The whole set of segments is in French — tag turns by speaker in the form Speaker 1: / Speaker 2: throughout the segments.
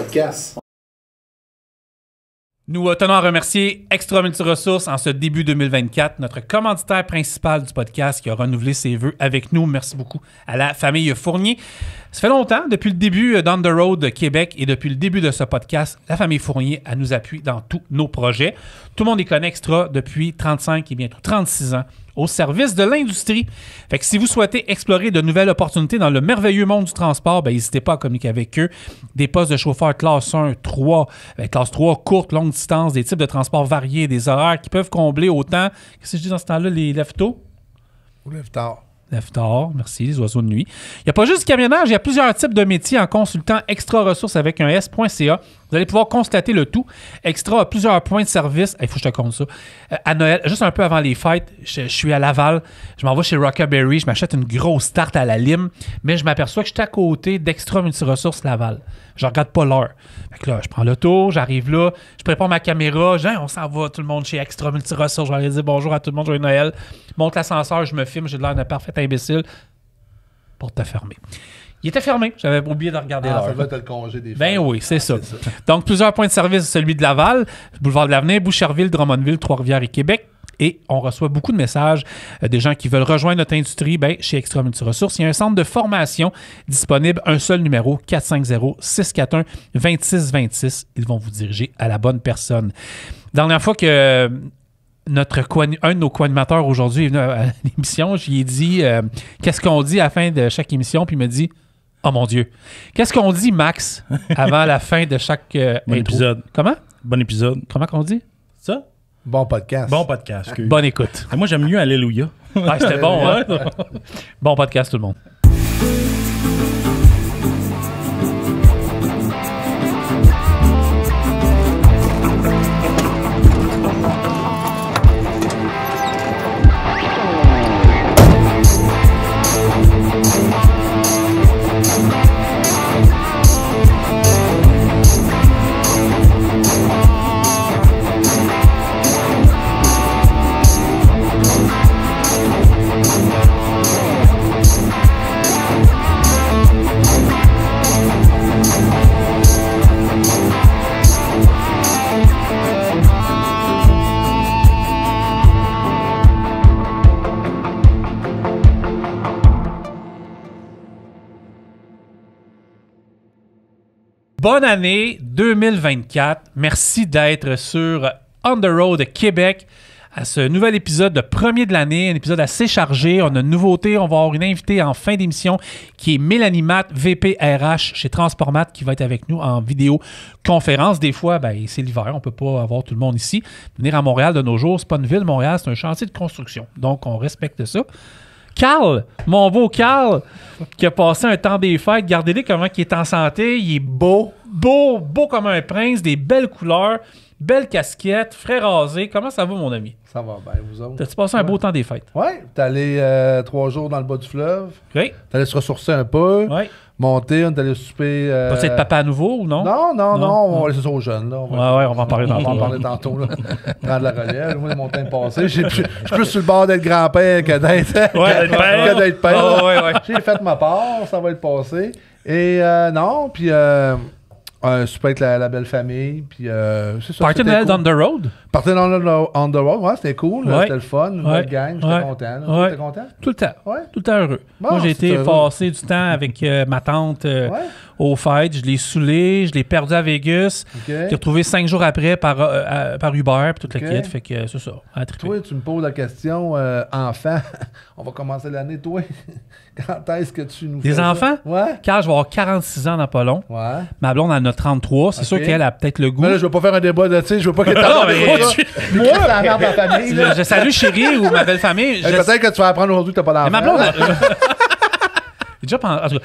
Speaker 1: podcast.
Speaker 2: Nous tenons à remercier Extra Multiressources en ce début 2024, notre commanditaire principal du podcast qui a renouvelé ses vœux avec nous. Merci beaucoup à la famille Fournier. Ça fait longtemps, depuis le début d'On the Road Québec et depuis le début de ce podcast, la famille Fournier elle nous appuie dans tous nos projets. Tout le monde les connaît Extra depuis 35 et bientôt 36 ans au service de l'industrie. Fait que si vous souhaitez explorer de nouvelles opportunités dans le merveilleux monde du transport, ben, n'hésitez pas à communiquer avec eux. Des postes de chauffeur classe 1, 3, classe 3, courte, longue distance, des types de transports variés, des horaires qui peuvent combler autant, qu'est-ce que je dis dans ce temps-là, les lève-tôt?
Speaker 1: Ou lève-tard.
Speaker 2: Lève-tard, merci, les oiseaux de nuit. Il n'y a pas juste du camionnage, il y a plusieurs types de métiers en consultant Extra Ressources avec un S.ca. Vous allez pouvoir constater le tout. Extra a plusieurs points de service. Il faut que je te compte ça. À Noël, juste un peu avant les fêtes, je suis à Laval. Je m'en vais chez Rockaberry. Je m'achète une grosse tarte à la lime. Mais je m'aperçois que je suis à côté d'Extra Multiressources Laval. Je regarde pas l'heure. Fait que là, je prends l'auto, j'arrive là, je prépare ma caméra. Je dis, on s'en va, tout le monde chez Extra Multiressources. Je vais aller dire bonjour à tout le monde, joyeux Noël. Monte l'ascenseur, je me filme, j'ai l'air d'un parfait imbécile. Porte fermée. Il était fermé. J'avais oublié de regarder l'heure.
Speaker 1: Ça doit être le congé des fêtes.
Speaker 2: Ben oui, c'est ça. Donc, plusieurs points de service, celui de Laval, boulevard de l'Avenir, Boucherville, Drummondville, Trois-Rivières et Québec. Et on reçoit beaucoup de messages des gens qui veulent rejoindre notre industrie. Ben, chez Extra Multiressources, il y a un centre de formation disponible, un seul numéro, 450-641-2626. Ils vont vous diriger à la bonne personne. Dernière fois que un de nos co-animateurs aujourd'hui est venu à l'émission, j'y ai dit qu'est-ce qu'on dit à la fin de chaque émission, puis il me dit oh mon Dieu, qu'est-ce qu'on dit, Max, avant la fin de chaque
Speaker 3: bon épisode.
Speaker 2: Comment?
Speaker 3: Bon épisode.
Speaker 2: Comment qu'on dit?
Speaker 3: Ça?
Speaker 1: Bon podcast.
Speaker 3: Bon podcast.
Speaker 2: Bonne écoute.
Speaker 3: Et moi, j'aime mieux Alléluia.
Speaker 2: Ah, c'était bon, hein? Bon podcast, tout le monde. Bonne année 2024. Merci d'être sur On the Road Québec à ce nouvel épisode de premier de l'année, un épisode assez chargé. On a une nouveauté, on va avoir une invitée en fin d'émission qui est Mélanie Matt, VP RH chez Transformat, qui va être avec nous en vidéoconférence. Des fois, ben, c'est l'hiver, on ne peut pas avoir tout le monde ici. Venir à Montréal de nos jours, c'est pas une ville, Montréal, c'est un chantier de construction. Donc, on respecte ça. Carl, mon beau Carl, qui a passé un temps des fêtes, regardez-le comment il est en santé, il est beau comme un prince, des belles couleurs, belle casquette, frais rasé. Comment ça va, mon ami?
Speaker 1: Ça va bien, vous autres?
Speaker 2: T'as-tu passé un beau temps des fêtes?
Speaker 1: Oui, t'es allé 3 jours dans le bas du fleuve.
Speaker 2: Oui.
Speaker 1: T'es allé se ressourcer un peu.
Speaker 2: Oui.
Speaker 1: Monter, on est allé souper.
Speaker 2: Vas-tu être papa à nouveau ou non?
Speaker 1: Non, on va laisser ça aux jeunes. Là.
Speaker 2: On va en parler tantôt.
Speaker 1: On va en parler tantôt. Là. Prendre la relève. Moi, les montagnes passées, je suis plus sur le bord d'être grand-père que d'être père.
Speaker 2: Ouais.
Speaker 1: J'ai fait ma part, ça va être passé. Et non, puis un souper avec la belle famille. Puis c'est ça.
Speaker 2: Party de Noël on the road?
Speaker 1: Party on the road, ouais, c'était cool. C'était le fun, une belle gang. J'étais content. T'étais content?
Speaker 2: Tout le temps.
Speaker 1: Ouais.
Speaker 2: Tout le temps heureux.
Speaker 1: Bon,
Speaker 2: moi, j'ai été passer du temps avec ma tante aux fêtes. Je l'ai saoulé, je l'ai perdu à Vegas.
Speaker 1: Okay.
Speaker 2: Je l'ai retrouvé 5 jours après par Uber, puis toute la quête. Fait que c'est ça.
Speaker 1: Toi, tu me poses la question, enfant, on va commencer l'année, toi. Quand est-ce que tu nous fais
Speaker 2: des enfants?
Speaker 1: Ça? Ouais.
Speaker 2: Car je vais avoir 46 ans dans pas long.
Speaker 1: Ouais.
Speaker 2: Ma blonde en a 33. C'est sûr qu'elle a peut-être le goût.
Speaker 1: Mais là, je veux pas faire un débat de, tu sais, je veux pas qu'elle moi, la merde de la famille.
Speaker 2: Je salue chérie ou ma belle famille.
Speaker 1: Peut-être que tu vas apprendre aujourd'hui que t'as pas d'enfant.
Speaker 2: Ma blonde... Déjà en tout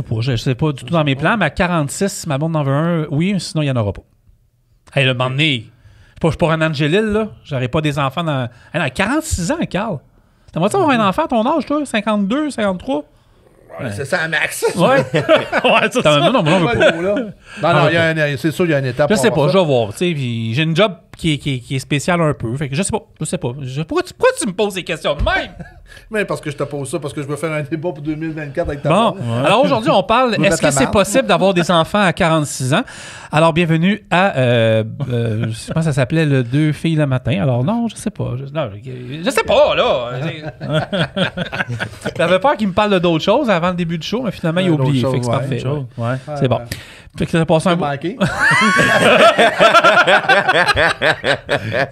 Speaker 2: cas, je sais pas du tout dans mes plans, mais à 46, ma blonde en veut un, oui, sinon il n'y en aura pas. Elle m'a emmené. Je suis pas un Angélil, là. J'aurais pas des enfants dans. Elle a 46 ans, Carl. T'aimerais-tu avoir un enfant à ton âge, toi? 52, 53?
Speaker 1: Ouais. C'est ça, Max.
Speaker 2: Ouais. Non,
Speaker 1: non, c'est sûr, il y a une étape.
Speaker 2: Je sais pas, je vais voir. J'ai une job qui est spécial un peu. Fait que je sais pas. Pourquoi tu me poses ces questions de même?
Speaker 1: Mais parce que je te pose ça, parce que je veux faire un débat pour 2024 avec ta
Speaker 2: Bon,
Speaker 1: blonde.
Speaker 2: alors aujourd'hui, on parle,
Speaker 1: Je veux
Speaker 2: est-ce
Speaker 1: mettre
Speaker 2: que
Speaker 1: la
Speaker 2: c'est
Speaker 1: marde.
Speaker 2: possible d'avoir des enfants à 46 ans? Alors, bienvenue à, je sais pas, ça s'appelait le 2 filles le matin. Alors non, je sais pas. Je sais pas, là. J'avais peur qu'il me parle d'autres choses avant le début du show, mais finalement, il a oublié.
Speaker 1: d'autres
Speaker 2: Fait que c'est
Speaker 1: choses,
Speaker 2: parfait.
Speaker 3: Chose, ouais.
Speaker 2: C'est bon. Fait que ça a passé un
Speaker 1: T'as
Speaker 2: bout.
Speaker 1: manqué.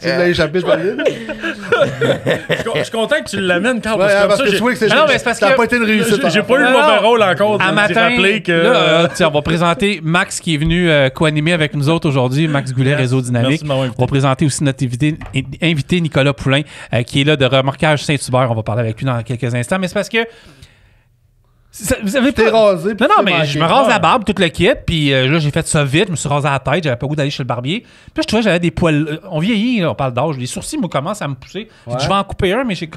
Speaker 1: Tu l'as échappé, je valide.
Speaker 3: Je suis content que tu l'amènes quand
Speaker 1: Ouais, parce que tu vois que c'est
Speaker 2: Ah non, mais c'est parce
Speaker 1: ça n'a
Speaker 2: que-
Speaker 1: pas été une réussite.
Speaker 3: J'ai pas eu le
Speaker 2: Non,
Speaker 3: mauvais
Speaker 2: non.
Speaker 3: rôle encore
Speaker 2: À
Speaker 3: de
Speaker 2: matin,
Speaker 3: rappeler que...
Speaker 2: là, tiens, on va présenter Max qui est venu co-animer avec nous autres aujourd'hui, Max Goulet,
Speaker 3: Yes.
Speaker 2: Réseau Dynamique.
Speaker 3: Merci de m'avoir invité.
Speaker 2: On va présenter aussi notre invité Nicolas Poulain, qui est là de Remorquage Saint-Hubert. On va parler avec lui dans quelques instants. Mais c'est parce que vous avez
Speaker 1: T'es
Speaker 2: pas...
Speaker 1: rasé. puis
Speaker 2: Non,
Speaker 1: t'es
Speaker 2: mais
Speaker 1: manqué.
Speaker 2: je me rase la barbe, tout le kit, puis là, j'ai fait ça vite, je me suis rasé la tête, j'avais pas le goût d'aller chez le barbier. Puis là, je trouvais que j'avais des poils... on vieillit, là, on parle d'âge, les sourcils me commencent à me pousser. J'ai dit, je vais en couper un, mais j'ai...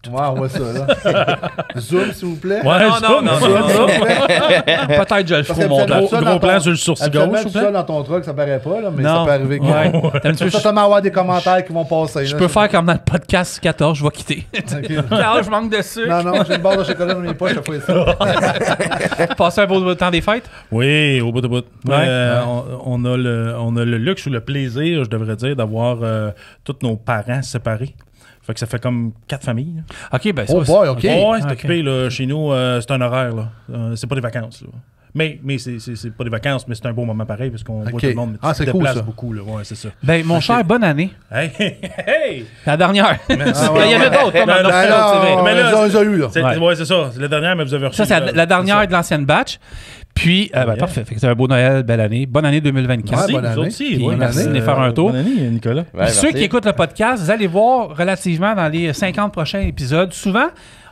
Speaker 1: Ouais, on voit ça, là. Zoom, s'il vous plaît.
Speaker 3: Ouais,
Speaker 2: non,
Speaker 1: Zoom, s'il vous plaît.
Speaker 2: Peut-être je le
Speaker 1: Parce
Speaker 2: ferai au
Speaker 1: que
Speaker 2: montage.
Speaker 1: ça,
Speaker 3: Gros
Speaker 1: dans
Speaker 3: plan
Speaker 1: ton-
Speaker 3: sur le sourcil
Speaker 1: habituellement,
Speaker 3: gauche,
Speaker 1: tout
Speaker 3: s'il vous
Speaker 1: ça
Speaker 3: plaît.
Speaker 1: dans ton truck, ça paraît pas, là, mais
Speaker 2: Non.
Speaker 1: ça peut arriver.
Speaker 2: Ouais. T'aimes-tu-
Speaker 1: Tu vas sûrement avoir des commentaires qui vont passer.
Speaker 2: Je peux faire comme dans le podcast 14, je vais quitter. Car je manque de sucre.
Speaker 1: Non, non, j'ai une barre de chocolat dans mes poches, je fais ça.
Speaker 2: Passer un beau temps des fêtes.
Speaker 3: Oui, au bout de bout.
Speaker 2: Ouais.
Speaker 3: On a le luxe ou le plaisir, je devrais dire, d'avoir tous nos parents séparés. Fait que ça fait comme 4 familles. Là.
Speaker 2: OK, ben
Speaker 1: Oh boy, OK.
Speaker 3: Ouais, c'est
Speaker 2: Ok.
Speaker 3: occupé. Là, chez nous, c'est un horaire. Là. C'est pas des vacances. Là. Mais c'est pas des vacances, mais c'est un beau moment pareil parce qu'on voit
Speaker 1: Ok.
Speaker 3: tout le monde. Mais
Speaker 1: Ah,
Speaker 3: tu
Speaker 1: c'est
Speaker 3: te
Speaker 1: cool,
Speaker 3: déplaces
Speaker 1: ça.
Speaker 3: beaucoup. Là. Ouais, c'est ça.
Speaker 2: Ben, mon cher, bonne année.
Speaker 3: Hey! Hey!
Speaker 2: La dernière.
Speaker 1: Ah, ouais,
Speaker 2: Il y en a
Speaker 1: ouais.
Speaker 2: d'autres, pas mal
Speaker 3: Non,
Speaker 2: d'autres,
Speaker 3: non,
Speaker 2: c'est vrai.
Speaker 1: non,
Speaker 3: Mais là,
Speaker 1: on les a eu, là.
Speaker 3: C'est
Speaker 2: Ouais.
Speaker 3: c'est ça. C'est la dernière, mais vous avez reçu.
Speaker 2: Ça, c'est la dernière de l'ancienne batch. Puis, ben,
Speaker 3: Yeah.
Speaker 2: parfait. Fait que c'est un beau Noël, belle année. Bonne année 2024.
Speaker 1: Ouais,
Speaker 3: Merci,
Speaker 1: bonne
Speaker 3: vous
Speaker 1: année.
Speaker 3: autres aussi.
Speaker 2: Puis,
Speaker 3: Ouais,
Speaker 2: merci de venir
Speaker 1: année,
Speaker 2: faire un tour.
Speaker 3: Bonne année, Nicolas.
Speaker 2: Puis ceux qui écoutent le podcast, vous allez voir relativement dans les 50 prochains épisodes, souvent,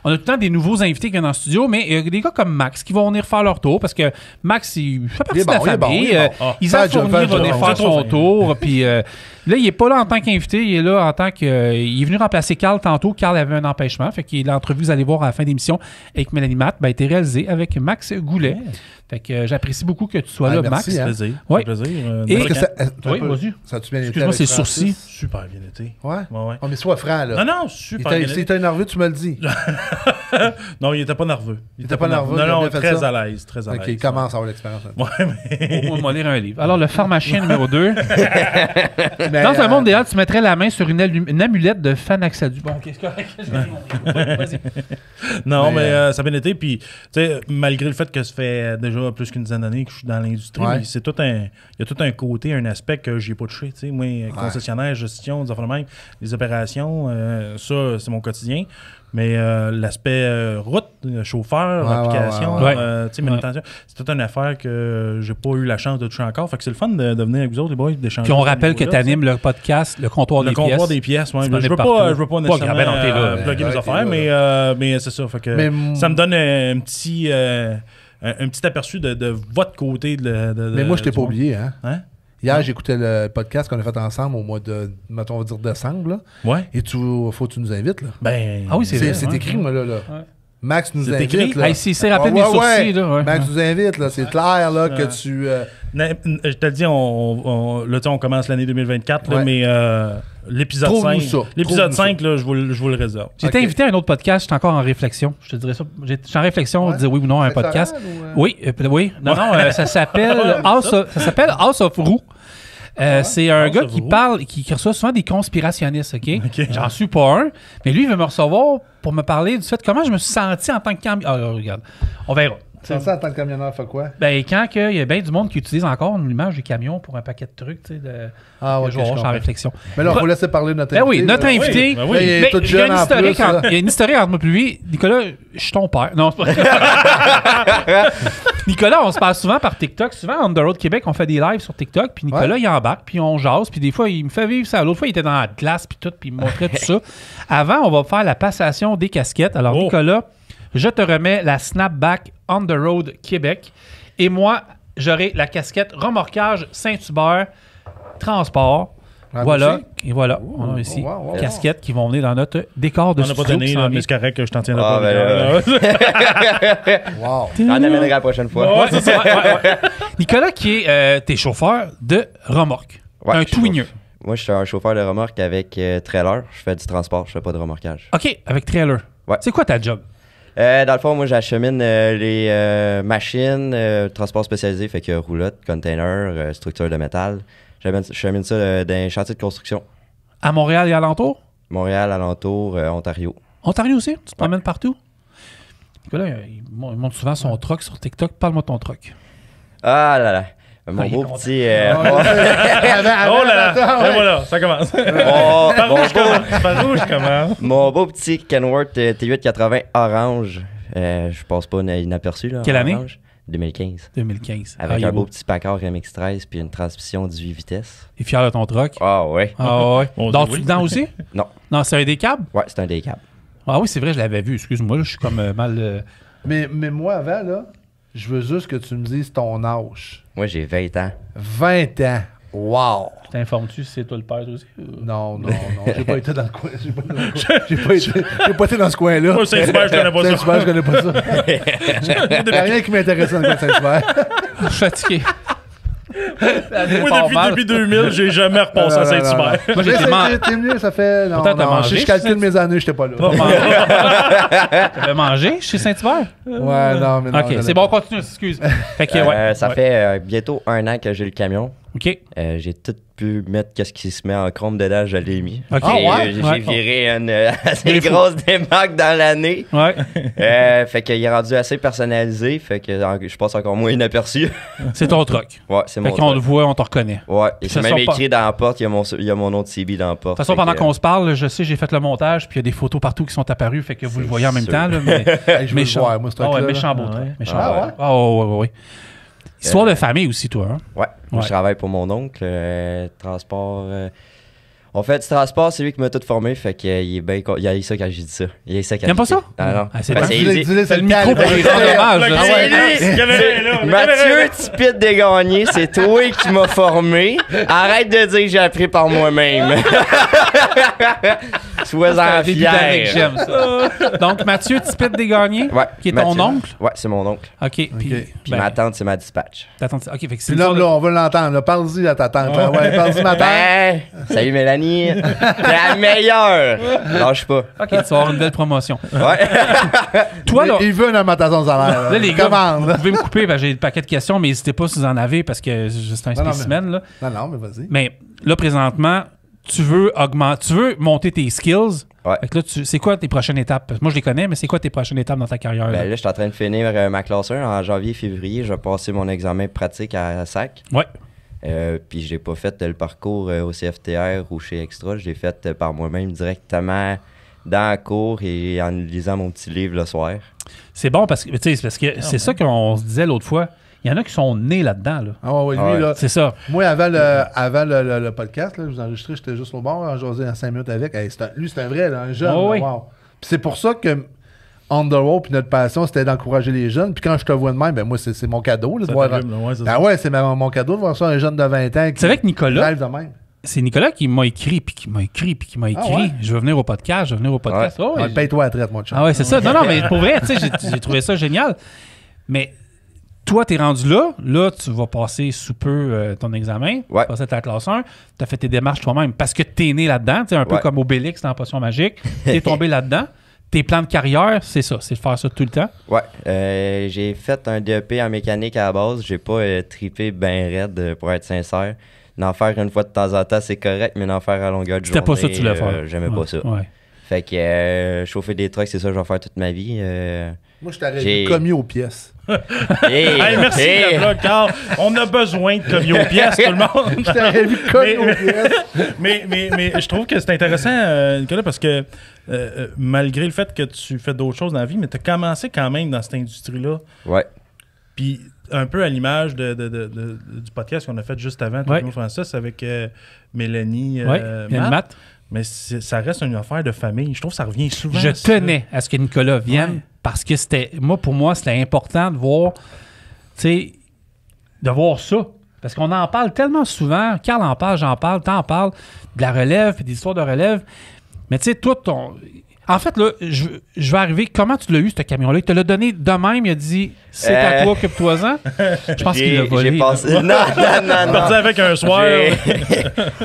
Speaker 2: on a tout le temps des nouveaux invités qui viennent en studio, mais il y a des gars comme Max qui vont venir faire leur tour parce que Max, il fait partie
Speaker 1: Il est
Speaker 2: de la
Speaker 1: bon, il est bon,
Speaker 2: famille.
Speaker 1: il est bon.
Speaker 3: Ah.
Speaker 2: Isaac
Speaker 1: Fais le job,
Speaker 2: Fournier
Speaker 1: fais
Speaker 2: va
Speaker 1: le
Speaker 2: venir
Speaker 1: job.
Speaker 2: faire
Speaker 3: C'est
Speaker 2: son
Speaker 3: trop fin.
Speaker 2: tour. Puis là, il est pas là en tant qu'invité, il est là en tant que... il est venu remplacer Carl tantôt. Carl avait un empêchement. Fait que l'entrevue, vous allez voir à la fin d'émission avec Mélanie Matt, a été réalisée avec Max Goulet. Fait que j'apprécie beaucoup que tu sois
Speaker 1: Ah,
Speaker 2: là,
Speaker 1: merci,
Speaker 2: Max.
Speaker 1: hein.
Speaker 3: Plaisir.
Speaker 2: Ouais.
Speaker 3: Plaisir.
Speaker 2: Et-
Speaker 1: Est-ce que ça-
Speaker 2: Oui,
Speaker 1: un peu-
Speaker 2: vas-y.
Speaker 1: Ça a-tu bien été
Speaker 2: Excuse-moi,
Speaker 1: avec
Speaker 2: c'est
Speaker 1: Francis?
Speaker 2: sourcils.
Speaker 3: Super bien été.
Speaker 1: Ouais?
Speaker 3: Ouais, ouais.
Speaker 1: Oh, mais sois franc, là.
Speaker 3: Non, non, super
Speaker 1: Il
Speaker 3: bien
Speaker 1: t'a
Speaker 3: été.
Speaker 1: été énervé, tu me le dis.
Speaker 3: Non, il était pas nerveux.
Speaker 1: Il était pas nerveux,
Speaker 3: Non,
Speaker 1: il a
Speaker 3: non,
Speaker 1: bien fait
Speaker 3: très
Speaker 1: ça.
Speaker 3: à l'aise. Très à l'aise.
Speaker 1: OK, il commence à avoir l'expérience.
Speaker 3: Ouais, mais.
Speaker 2: On va lire un livre. Alors, le pharmacien numéro 2.
Speaker 1: Mais,
Speaker 2: Dans un monde idéal, tu mettrais la main sur une amulette de Fanaxadu. Bon, qu'est-ce que... Vas-y.
Speaker 3: Non,
Speaker 1: Mais,
Speaker 3: mais ça a bien été. Puis, tu sais, malgré le fait que ça fait déjà plus qu'une dizaine d'années que je suis dans l'industrie,
Speaker 1: Ouais.
Speaker 3: mais il y a tout un côté, un aspect que j'ai pas touché. Tu sais, moi, concessionnaire, gestion, des affaires de même, les opérations, ça, c'est mon quotidien. Mais l'aspect route, chauffeur,
Speaker 1: Ouais,
Speaker 3: application,
Speaker 2: ouais.
Speaker 3: tu sais, manutention, c'est toute une affaire que j'ai pas eu la chance de toucher encore. Fait que c'est le fun de venir avec vous autres, les boys, d'échanger.
Speaker 2: Puis on
Speaker 3: à ce
Speaker 2: rappelle que tu
Speaker 3: niveau-là,
Speaker 2: animes le podcast, le comptoir
Speaker 3: le
Speaker 2: des
Speaker 3: comptoir
Speaker 2: pièces.
Speaker 3: des pièces, ouais. Je
Speaker 2: Disponible
Speaker 3: veux pas
Speaker 2: partout.
Speaker 3: nécessairement
Speaker 2: Pas grave, ben non, t'es là.
Speaker 3: plugger mes
Speaker 1: Ouais,
Speaker 3: affaires,
Speaker 1: t'es là.
Speaker 3: mais c'est ça. Fait que
Speaker 1: Mais
Speaker 3: ça me donne un petit aperçu de votre côté.
Speaker 1: Mais moi, je t'ai
Speaker 3: du
Speaker 1: pas
Speaker 3: monde.
Speaker 1: oublié, hein?
Speaker 3: Hein?
Speaker 1: Hier, j'écoutais le podcast qu'on a fait ensemble au mois de, mettons, on va dire décembre, là.
Speaker 3: Ouais.
Speaker 1: Et faut que tu nous invites, là.
Speaker 3: Ben.
Speaker 2: Ah oui, c'est vrai,
Speaker 1: C'est
Speaker 2: ouais.
Speaker 1: écrit, moi, là.
Speaker 2: Ouais.
Speaker 1: Max nous
Speaker 3: C'est
Speaker 1: invite,
Speaker 3: écrit?
Speaker 1: là.
Speaker 2: Hey, s'il s'est rappelé de mes sourcils, là, ouais.
Speaker 1: Max nous invite, là. C'est clair, là, que tu...
Speaker 3: Je te le dis, là, tu sais, on commence l'année 2024, là,
Speaker 1: Ouais.
Speaker 3: mais l'épisode
Speaker 1: Trouve-nous
Speaker 3: 5.
Speaker 1: ça.
Speaker 3: L'épisode
Speaker 1: Trouve-nous
Speaker 3: 5, là, je vous le réserve.
Speaker 2: J'ai été
Speaker 1: Ok.
Speaker 2: invité à un autre podcast, je suis encore en réflexion. Je te dirais ça. Je suis en réflexion de
Speaker 1: Ouais.
Speaker 2: dire oui ou non à un
Speaker 1: Sexe
Speaker 2: podcast.
Speaker 1: oral ou,
Speaker 2: Oui, oui. Non, ça s'appelle House of Roux. C'est un
Speaker 3: House
Speaker 2: gars
Speaker 3: of
Speaker 2: qui
Speaker 3: Roux.
Speaker 2: parle, qui reçoit souvent des conspirationnistes, OK?
Speaker 3: OK.
Speaker 2: J'en suis pas un, mais lui, il veut me recevoir pour me parler du fait comment je me suis senti en tant que camionneur. Ah, regarde, on verra.
Speaker 1: Ça, en tant que camionneur, fait quoi?
Speaker 2: Ben, quand il y a bien du monde qui utilise encore l'image du camion pour un paquet de trucs, tu sais,
Speaker 1: Ah,
Speaker 2: je
Speaker 1: ouais,
Speaker 2: vais voir, je suis en
Speaker 1: comprends.
Speaker 2: réflection.
Speaker 1: Mais là, il faut laisser parler notre
Speaker 2: Ben
Speaker 1: invité.
Speaker 2: oui, notre
Speaker 1: là.
Speaker 2: invité.
Speaker 3: ben oui.
Speaker 1: Il est
Speaker 2: Mais
Speaker 1: tout
Speaker 2: il y a
Speaker 1: jeune
Speaker 2: une
Speaker 1: en
Speaker 2: historique
Speaker 1: plus, là.
Speaker 2: il y a une historique entre moi et lui. Nicolas, je suis ton père. Non, c'est pas Nicolas, on se parle souvent par TikTok. Souvent, On The Road Québec, on fait des lives sur TikTok. Puis Nicolas,
Speaker 1: Ouais.
Speaker 2: il embarque, puis on jase. Puis des fois, il me fait vivre ça. L'autre fois, il était dans la glace, puis tout, puis il me montrait tout ça. Avant, on va faire la passation des casquettes. Alors,
Speaker 3: Oh.
Speaker 2: Nicolas, je te remets la Snapback On The Road Québec. Et moi, j'aurai la casquette Remorquage Saint-Hubert Transport.
Speaker 1: Ah,
Speaker 2: Voilà,
Speaker 1: aussi?
Speaker 2: et voilà, on a ici
Speaker 1: wow, wow,
Speaker 2: casquettes qui vont venir dans notre décor de
Speaker 3: On n'a pas
Speaker 2: studio.
Speaker 3: donné,
Speaker 2: qui s'en
Speaker 3: là,
Speaker 2: vient.
Speaker 3: mais c'est correct que je t'en tiendrai
Speaker 4: Ah,
Speaker 3: pas.
Speaker 1: Wow.
Speaker 4: J'en amènerai la prochaine fois.
Speaker 2: Ouais, c'est ça. Ouais. Nicolas, qui est t'es chauffeur de remorque.
Speaker 4: Ouais,
Speaker 2: un
Speaker 4: je suis
Speaker 2: twinner.
Speaker 4: Moi, je suis un chauffeur de remorque avec trailer. Je fais du transport, je fais pas de remorquage.
Speaker 2: OK, avec trailer.
Speaker 4: Ouais.
Speaker 2: C'est quoi ta job?
Speaker 4: Dans le fond, moi, j'achemine les machines, transport spécialisé, fait que roulotte, container, structure de métal. J'achemine ça dans un chantier de construction.
Speaker 2: À Montréal et alentour?
Speaker 4: Montréal, alentour, Ontario.
Speaker 2: Ontario aussi? Tu te promènes partout? Nicolas, il montre souvent son truck sur TikTok. Parle-moi de ton truck.
Speaker 4: Ah là là. Mon
Speaker 2: il est
Speaker 4: beau
Speaker 2: content.
Speaker 4: petit...
Speaker 3: Oh là là! Et voilà, ça commence. Par où je commence?
Speaker 4: Mon beau petit Kenworth T880 orange. Je passe pas inaperçu, là.
Speaker 2: Quelle année?
Speaker 4: Orange. 2015.
Speaker 2: 2015.
Speaker 4: Avec
Speaker 2: il est
Speaker 4: un beau
Speaker 2: beau.
Speaker 4: petit Packard MX-13 puis une transmission 18 vitesses.
Speaker 2: Il est fier de ton truck.
Speaker 4: Ah ouais.
Speaker 2: Ah ouais.
Speaker 3: Bon,
Speaker 2: Dors-tu
Speaker 3: oui.
Speaker 2: dedans aussi?
Speaker 4: Non.
Speaker 2: Non, c'est un des câbles?
Speaker 4: Ouais, c'est un des câbles.
Speaker 2: Ah oui, c'est vrai, je l'avais vu. Excuse-moi, là, je suis comme mal...
Speaker 1: Mais moi, avant, là, je veux juste que tu me dises ton âge.
Speaker 4: Moi, j'ai 20 ans.
Speaker 1: 20 ans. Wow!
Speaker 2: T'informes-tu si c'est toi le père aussi?
Speaker 1: Non. J'ai pas été dans le coin. J'ai pas été dans ce coin-là.
Speaker 3: Moi, Saint-Hubert, je connais pas ça.
Speaker 1: Saint-Hubert, je connais pas ça. Il n'y a rien qui m'intéresse dans le coin de Saint-Hubert.
Speaker 2: Je suis fatigué.
Speaker 3: Moi, depuis 2000, j'ai jamais repassé à Saint-Hubert.
Speaker 2: Moi, j'ai été
Speaker 1: Mais t'es venu, ça fait... Non,
Speaker 2: Pourtant, t'as
Speaker 1: non,
Speaker 2: mangé,
Speaker 1: je calcule mes années, j'étais pas là.
Speaker 2: T'avais mangé chez Saint-Hubert?
Speaker 1: Ouais, non, mais non.
Speaker 2: OK, c'est bon, continue, excuse. Fait que, ouais.
Speaker 4: Ça fait bientôt 1 an que j'ai le camion.
Speaker 2: OK.
Speaker 4: J'ai tout pu mettre qu'est-ce qui se met en chrome dedans, je l'ai mis.
Speaker 2: OK.
Speaker 1: Ah ouais?
Speaker 4: J'ai viré une assez grosse démarque dans l'année.
Speaker 2: Ouais.
Speaker 4: Fait qu'il est rendu assez personnalisé, fait que je passe encore moins inaperçu.
Speaker 2: C'est ton truck.
Speaker 4: Ouais, c'est
Speaker 2: Fait
Speaker 4: mon
Speaker 2: qu'on le
Speaker 4: truc.
Speaker 2: voit, on te reconnaît.
Speaker 4: Ouais, et
Speaker 2: De
Speaker 4: c'est
Speaker 2: toute
Speaker 4: même
Speaker 2: façon,
Speaker 4: écrit dans la porte, il y a mon nom de CB dans la porte.
Speaker 2: De toute façon,
Speaker 4: fait
Speaker 2: pendant
Speaker 4: que,
Speaker 2: qu'on se parle, je sais, j'ai fait le montage, puis il y a des photos partout qui sont apparues, fait que vous le voyez en même
Speaker 4: sûr.
Speaker 2: temps. Là, mais
Speaker 1: Hey, je veux le
Speaker 2: méchant.
Speaker 1: voir, moi, ce
Speaker 2: Ah ouais,
Speaker 1: truc-là,
Speaker 2: méchant
Speaker 1: là.
Speaker 2: beau
Speaker 3: Ah
Speaker 2: truc.
Speaker 3: ouais.
Speaker 2: Méchant.
Speaker 1: Ah ouais?
Speaker 2: Ah ouais. Histoire de famille aussi, toi. Hein?
Speaker 4: Ouais, moi
Speaker 2: Ouais.
Speaker 4: je travaille pour mon oncle, transport. On fait du transport, c'est lui qui m'a tout formé, fait qu'il est bien. Il a eu ça quand j'ai dit ça. Il a eu ça quand
Speaker 2: T'aimes pas
Speaker 4: j'ai dit
Speaker 2: ça?
Speaker 4: Non, non.
Speaker 2: Ah, c'est
Speaker 4: Ben,
Speaker 2: bon.
Speaker 4: c'est
Speaker 1: Dis-le,
Speaker 4: easy.
Speaker 1: dis-le,
Speaker 2: C'est le
Speaker 1: calme.
Speaker 2: micro pour lui rendre hommage. là.
Speaker 4: C'est lui! Mathieu Tipit Desgagnés, c'est toi qui m'as formé. Arrête de dire que j'ai appris par moi-même. Sois-en
Speaker 2: Début d'année que
Speaker 4: fier.
Speaker 2: j'aime ça. Donc, Mathieu Tipit Desgagnés,
Speaker 4: Ouais,
Speaker 2: qui est ton
Speaker 4: Mathieu.
Speaker 2: oncle.
Speaker 4: Ouais, c'est mon oncle.
Speaker 2: OK. Puis
Speaker 4: Puis ma tante, c'est ma dispatch.
Speaker 2: OK, fait que c'est
Speaker 1: Puis
Speaker 2: une
Speaker 1: là,
Speaker 2: histoire
Speaker 1: là, on va l'entendre. là. Parle-y à ta tante. là. Ouais, parle-y, ma tante.
Speaker 4: Ben, salut Mélanie. T'es la meilleure. Lâche pas.
Speaker 2: OK, tu vas avoir une belle promotion.
Speaker 4: Ouais.
Speaker 2: Toi, là,
Speaker 1: Il veut une augmentation de salaire.
Speaker 2: là, les gars,
Speaker 1: Commande,
Speaker 2: vous
Speaker 1: là.
Speaker 2: pouvez me couper, j'ai le paquet de questions, mais n'hésitez pas si vous en avez, parce que c'est un
Speaker 1: Non, non,
Speaker 2: spécimen, là.
Speaker 1: Non, mais vas-y.
Speaker 2: Mais là, présentement, tu veux monter tes skills.
Speaker 4: Ouais.
Speaker 2: Fait que là, c'est quoi tes prochaines étapes? Parce que moi, je les connais, mais c'est quoi tes prochaines étapes dans ta carrière? là?
Speaker 4: Ben là, je suis en train de finir ma classe 1 en janvier-février. Je vais passer mon examen pratique à SAC.
Speaker 2: Ouais.
Speaker 4: Puis j'ai pas fait le parcours au CFTR ou chez Extra. Je l'ai fait par moi-même directement dans la cour et en lisant mon petit livre le soir.
Speaker 2: C'est bon parce que, tu sais, c'est parce que c'est ça qu'on se disait l'autre fois. Il y en a qui sont nés là-dedans, là.
Speaker 1: Ah ouais, lui,
Speaker 4: Ouais.
Speaker 1: là.
Speaker 2: C'est ça.
Speaker 1: Moi, avant le podcast, là, je vous enregistrais, j'étais juste au bord, en jasé en 5 minutes avec. Hey, lui, c'est un vrai, là, un jeune.
Speaker 2: Oh,
Speaker 1: là,
Speaker 2: oui.
Speaker 1: wow. Puis c'est pour ça que On the Road, puis notre passion, c'était d'encourager les jeunes. Puis quand je te vois de même, ben moi, c'est mon cadeau. Là, de voir, ah ouais, c'est mon cadeau de voir ça, un jeune de 20 ans qui
Speaker 2: C'est vrai que Nicolas,
Speaker 1: rêve de même.
Speaker 2: c'est Nicolas qui m'a écrit, puis qui m'a écrit, puis qui m'a écrit.
Speaker 1: ouais?
Speaker 2: Je veux venir au podcast, Oh,
Speaker 1: Ah, paye-toi à la traite, mon chum.
Speaker 2: Ah ouais, c'est ça. Non, mais pour vrai, tu sais, j'ai trouvé ça génial. Mais toi, t'es rendu là, tu vas passer sous peu ton examen, tu vas
Speaker 4: Ouais.
Speaker 2: passer ta classe 1, t'as fait tes démarches toi-même parce que t'es né là-dedans, tu sais, un peu
Speaker 4: Ouais.
Speaker 2: comme Obélix dans Potion Magique, t'es tombé là-dedans. Tes plans de carrière, c'est ça, c'est de faire ça tout le temps.
Speaker 4: Ouais. J'ai fait un DEP en mécanique à la base. J'ai pas trippé ben raide, pour être sincère. D'en faire une fois de temps en temps, c'est correct, mais d'en faire à longueur de journée,
Speaker 2: C'était pas ça que tu voulais faire.
Speaker 4: J'aimais
Speaker 2: Ouais,
Speaker 4: pas ça.
Speaker 2: Ouais.
Speaker 4: Fait que chauffer des trucks, c'est ça que je vais faire toute ma vie.
Speaker 1: Moi, je t'aurais
Speaker 4: J'ai-
Speaker 1: vu commis aux pièces.
Speaker 4: Hey,
Speaker 3: Hey, merci,
Speaker 4: hey.
Speaker 3: Gabla, Carl. On a besoin de commis aux pièces, tout le monde.
Speaker 1: Je t'aurais vu commis aux pièces.
Speaker 3: mais je trouve que c'est intéressant, Nicolas, parce que malgré le fait que tu fais d'autres choses dans la vie, mais tu as commencé quand même dans cette industrie-là.
Speaker 4: Ouais.
Speaker 3: Puis un peu à l'image du podcast qu'on a fait juste avant,
Speaker 2: Ouais.
Speaker 3: Tony Francis, avec Mélanie
Speaker 2: Bien
Speaker 3: Matt. Mais ça reste une affaire de famille. Je trouve que ça revient souvent.
Speaker 2: Je
Speaker 3: à ça.
Speaker 2: tenais à ce que Nicolas vienne
Speaker 3: Ouais.
Speaker 2: parce que pour moi, c'était important de voir, tu sais, de voir ça. Parce qu'on en parle tellement souvent. Carl en parle, j'en parle, t'en parles de la relève et des histoires de relève. Mais tu sais, toi, En fait, là, je vais arriver. Comment tu l'as eu, ce camion-là? Il te l'a donné de même, il a dit c'est à toi, occupe-toi-en. Je pense qu'il l'a volé.
Speaker 4: J'ai passé... Non.
Speaker 3: Parti avec un soir.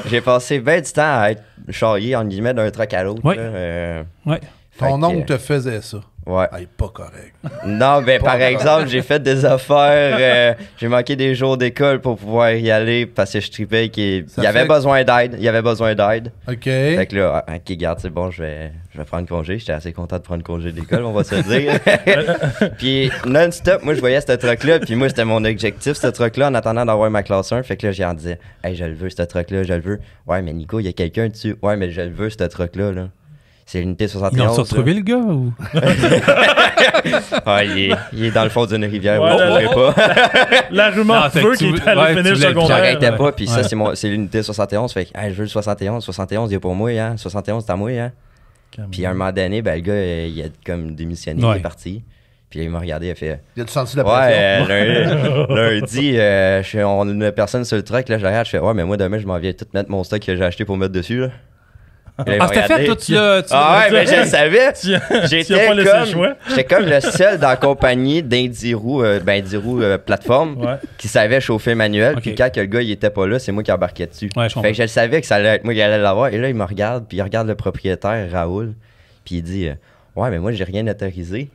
Speaker 4: J'ai passé bien du temps à être charrié, en guillemets, d'un truck à l'autre.
Speaker 2: Oui.
Speaker 1: Ouais. Ton oncle te faisait ça.
Speaker 4: Ouais.
Speaker 1: Ah, il est pas correct.
Speaker 4: Non, ben par exemple, j'ai fait des affaires, j'ai manqué des jours d'école pour pouvoir y aller parce que je tripais il y avait besoin d'aide.
Speaker 1: OK.
Speaker 4: Fait que là, OK, garde, c'est bon, je vais prendre congé. J'étais assez content de prendre congé d'école, on va se le dire. Puis non-stop, moi je voyais ce truck-là, puis moi c'était mon objectif, ce truck-là, en attendant d'avoir ma classe 1. Fait que là, j'en disais, hey, je le veux, ce truck-là, je le veux. Ouais, mais Nico, il y a quelqu'un dessus. Ouais, mais je le veux, ce truck-là, là. C'est l'unité 71.
Speaker 2: Ils ont retrouvé le gars ou?
Speaker 4: Ah, il est dans le fond d'une rivière.
Speaker 3: Ouais,
Speaker 4: Ouais, pas.
Speaker 3: La rumeur veut qu'il est allé finir le secondaire.
Speaker 4: J'arrêtais pas, puis ça, c'est l'unité 71. Fait que, hey, je veux le 71. 71, il est pour moi, hein. 71, c'est à moi, hein. Puis à un moment donné, ben, le gars, il a comme démissionné, il est parti. Puis là, il m'a regardé, il a fait.
Speaker 1: Il a-tu senti la pression?
Speaker 4: Lundi, on a une personne sur le truck, là, je regarde, je fais, ouais, mais moi, demain, je m'en viens tout mettre mon stock que j'ai acheté pour mettre dessus, là.
Speaker 2: C'était fait, toi, tu l'as.
Speaker 4: Ah ouais, mais je le savais. J'étais comme le seul dans la compagnie d'Indirou, plateforme, qui savait chauffer manuel. Puis quand le gars il était pas là, c'est moi qui embarquais dessus.
Speaker 2: Ouais,
Speaker 4: fait que je le savais que ça allait être moi qui allais l'avoir. Et là, il me regarde, puis il regarde le propriétaire, Raoul, puis il dit ouais, mais moi, j'ai rien autorisé.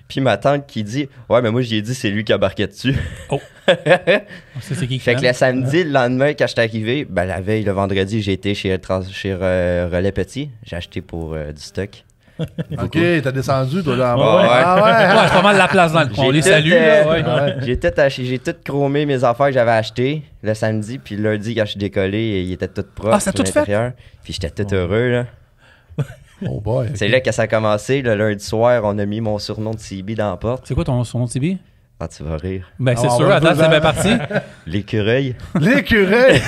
Speaker 4: Puis ma tante qui dit ouais, mais moi, j'ai dit c'est lui qui embarquait dessus.
Speaker 2: Oh. C'est qui
Speaker 4: fait que le samedi, le lendemain, quand j'étais arrivé, ben, la veille, le vendredi, j'ai été chez Relais Petit. J'ai acheté pour du stock.
Speaker 1: OK, t'as descendu, toi, là.
Speaker 2: Ouais, c'est pas mal la place dans le coin. On les salue.
Speaker 4: J'ai tout chromé mes affaires que j'avais achetées le samedi, puis lundi, quand je suis décollé, il était tout propre.
Speaker 2: Ah, c'est tout fait?
Speaker 4: Puis j'étais tout heureux, là.
Speaker 1: Oh boy.
Speaker 4: C'est là que ça a commencé. Le lundi soir, on a mis mon surnom de CB dans la porte.
Speaker 2: C'est quoi ton surnom de CB?
Speaker 4: Ah, tu vas rire.
Speaker 2: Ben, c'est sûr, attends, c'est bien parti.
Speaker 4: L'écureuil.
Speaker 1: L'écureuil!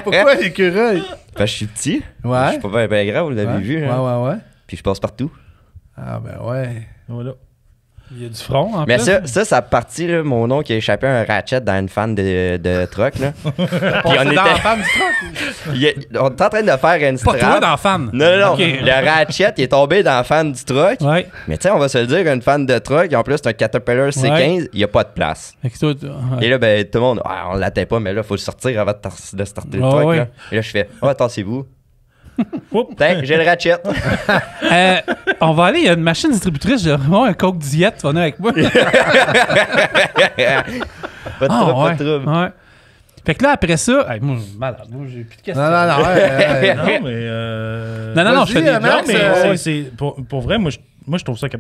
Speaker 1: Pourquoi l'écureuil?
Speaker 4: Ben, je suis petit.
Speaker 1: Ouais.
Speaker 4: Je suis pas bien grave, vous l'avez vu.
Speaker 1: Ouais.
Speaker 4: Puis je passe partout.
Speaker 1: Ah, ben ouais.
Speaker 3: Voilà.
Speaker 2: Il y a du front, en
Speaker 4: mais
Speaker 2: plus.
Speaker 4: ça a parti, là, mon oncle qui a échappé un ratchet dans une fan de truck, là. Puis
Speaker 2: on était dans la fan du truck?
Speaker 4: On était en train de faire une strap.
Speaker 2: Pas toi dans la fan?
Speaker 4: Non.
Speaker 2: Okay.
Speaker 4: Le ratchet, il est tombé dans la fan du truck.
Speaker 2: Ouais.
Speaker 4: Mais tu sais, on va se le dire, une fan de truck, en plus, c'est un Caterpillar C15, il n'y a pas de place. Et là, ben, tout le monde, on l'atteint pas, mais là, il faut le sortir avant de starter le truck. Là. Et là, je fais, attendez-vous. J'ai le ratchet.
Speaker 2: On va aller, il y a une machine distributrice, j'ai vraiment un Coke Diet, tu vas venir avec moi.
Speaker 4: Pas de trouble.
Speaker 2: Ouais. Fait que là, après ça, moi, je suis malade. Moi, j'ai plus de questions.
Speaker 3: Non,
Speaker 2: je fais des
Speaker 3: jokes, mais c'est pour vrai, moi, je trouve ça que,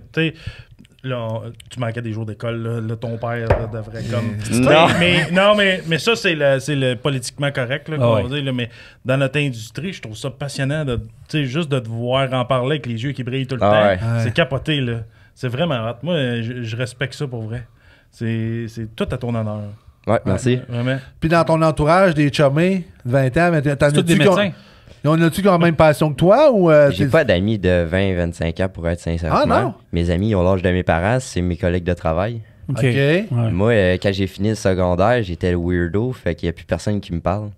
Speaker 3: là, tu manquais des jours d'école, là, ton père devrait comme... Mais ça, c'est le politiquement correct, là, on va dire, là, mais dans notre industrie, je trouve ça passionnant juste de te voir en parler avec les yeux qui brillent tout le temps. Ouais. C'est capoté, là. C'est vraiment hot. Moi, je respecte ça pour vrai. C'est tout à ton honneur.
Speaker 4: Ouais, merci.
Speaker 3: Vraiment.
Speaker 1: Puis dans ton entourage, des chummés, 20 ans, t'en
Speaker 2: as-tu des médecins?
Speaker 1: On a-tu qui ont la même passion que toi? Ou
Speaker 4: j'ai pas d'amis de 20-25 ans pour être sincèrement.
Speaker 1: Ah non?
Speaker 4: Mes amis, ils ont l'âge de mes parents, c'est mes collègues de travail.
Speaker 1: OK.
Speaker 2: Ouais.
Speaker 4: Moi, quand j'ai fini le secondaire, j'étais le weirdo, fait qu'il y a plus personne qui me parle.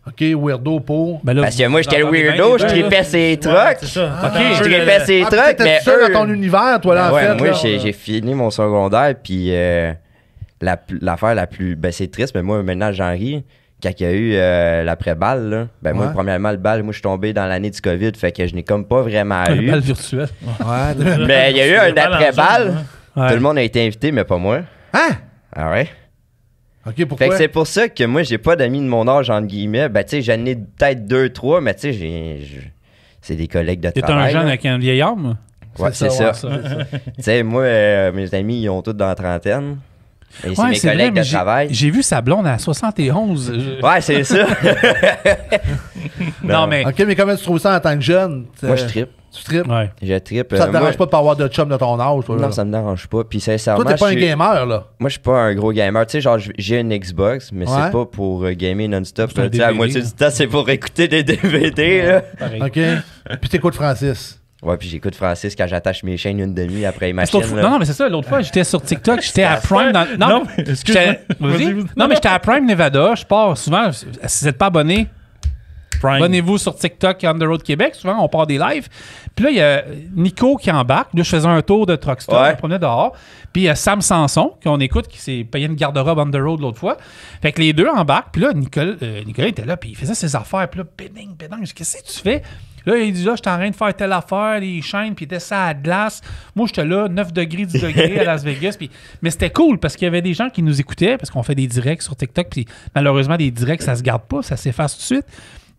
Speaker 1: OK, weirdo pour...
Speaker 2: Ben là,
Speaker 4: parce que moi, j'étais le weirdo, je tripais ses trucks.
Speaker 3: C'est ça.
Speaker 4: Je tripais ses trucks, mais
Speaker 1: eux... dans ton univers, toi, là, en fait.
Speaker 4: Moi, j'ai fini mon secondaire, puis l'affaire la plus... Ben, c'est triste, mais moi, maintenant, j'en ris. Quand il y a eu l'après-balle, là, ben moi, premièrement, le bal, moi, je suis tombé dans l'année du COVID, fait que je n'ai comme pas vraiment eu.
Speaker 2: Un bal virtuel.
Speaker 4: Mais il y a eu un après-balle. Tout le monde a été invité, mais pas moi.
Speaker 1: Hein?
Speaker 4: Ah ouais?
Speaker 1: OK, pourquoi?
Speaker 4: Fait que c'est pour ça que moi, j'ai pas d'amis de mon âge, entre guillemets. Ben, tu sais, j'en ai peut-être 2-3, mais tu sais, c'est des collègues de travail.
Speaker 2: T'es un jeune avec un vieil homme?
Speaker 4: Ouais, c'est ça. Tu sais, moi, mes amis, ils ont tous dans la trentaine. Et c'est mes collègues de travail.
Speaker 2: J'ai vu sa blonde à 71.
Speaker 4: Ouais, c'est ça.
Speaker 2: Non, mais...
Speaker 1: OK, mais comment tu trouves ça en tant que jeune?
Speaker 4: Moi, je trippe.
Speaker 1: Tu tripes?
Speaker 2: Ouais.
Speaker 4: Je trippe.
Speaker 1: Ça te dérange pas de pas avoir de chum de ton âge, toi?
Speaker 4: Non, ça me dérange pas. Puis sincèrement...
Speaker 1: Toi, t'es pas un gamer, là?
Speaker 4: Moi, je suis pas un gros gamer. Tu sais, genre, j'ai une Xbox, mais c'est pas pour gamer non-stop. Tu sais, à la moitié du temps, c'est pour écouter des DVD, là.
Speaker 1: OK. Puis t'écoutes Francis?
Speaker 4: Ouais, puis j'écoute Francis quand j'attache mes chaînes une demi après les machines.
Speaker 2: Non, mais c'est ça. L'autre fois, j'étais sur TikTok, j'étais à Prime. Non,
Speaker 3: excuse-moi.
Speaker 2: Non, mais j'étais à Prime Nevada. Je pars souvent. Si vous n'êtes pas abonné, Abonnez-vous sur TikTok On The Road Québec. Souvent, on part des lives. Puis là, il y a Nico qui embarque. Là, je faisais un tour de Truck Stop. On promenait dehors. Puis il y a Sam Sanson, qu'on écoute, qui s'est payé une garde-robe On The Road l'autre fois. Fait que les deux embarquent. Puis là, Nicolas était là. Puis il faisait ses affaires. Puis là, péding. Qu'est-ce que tu fais? Là, il dit, là, j'étais en train de faire telle affaire, les chaînes, puis il était ça à glace. Moi, j'étais là, 9 degrés, 10 degrés à Las Vegas. Mais c'était cool parce qu'il y avait des gens qui nous écoutaient, parce qu'on fait des directs sur TikTok, puis malheureusement, des directs, ça se garde pas, ça s'efface tout de suite.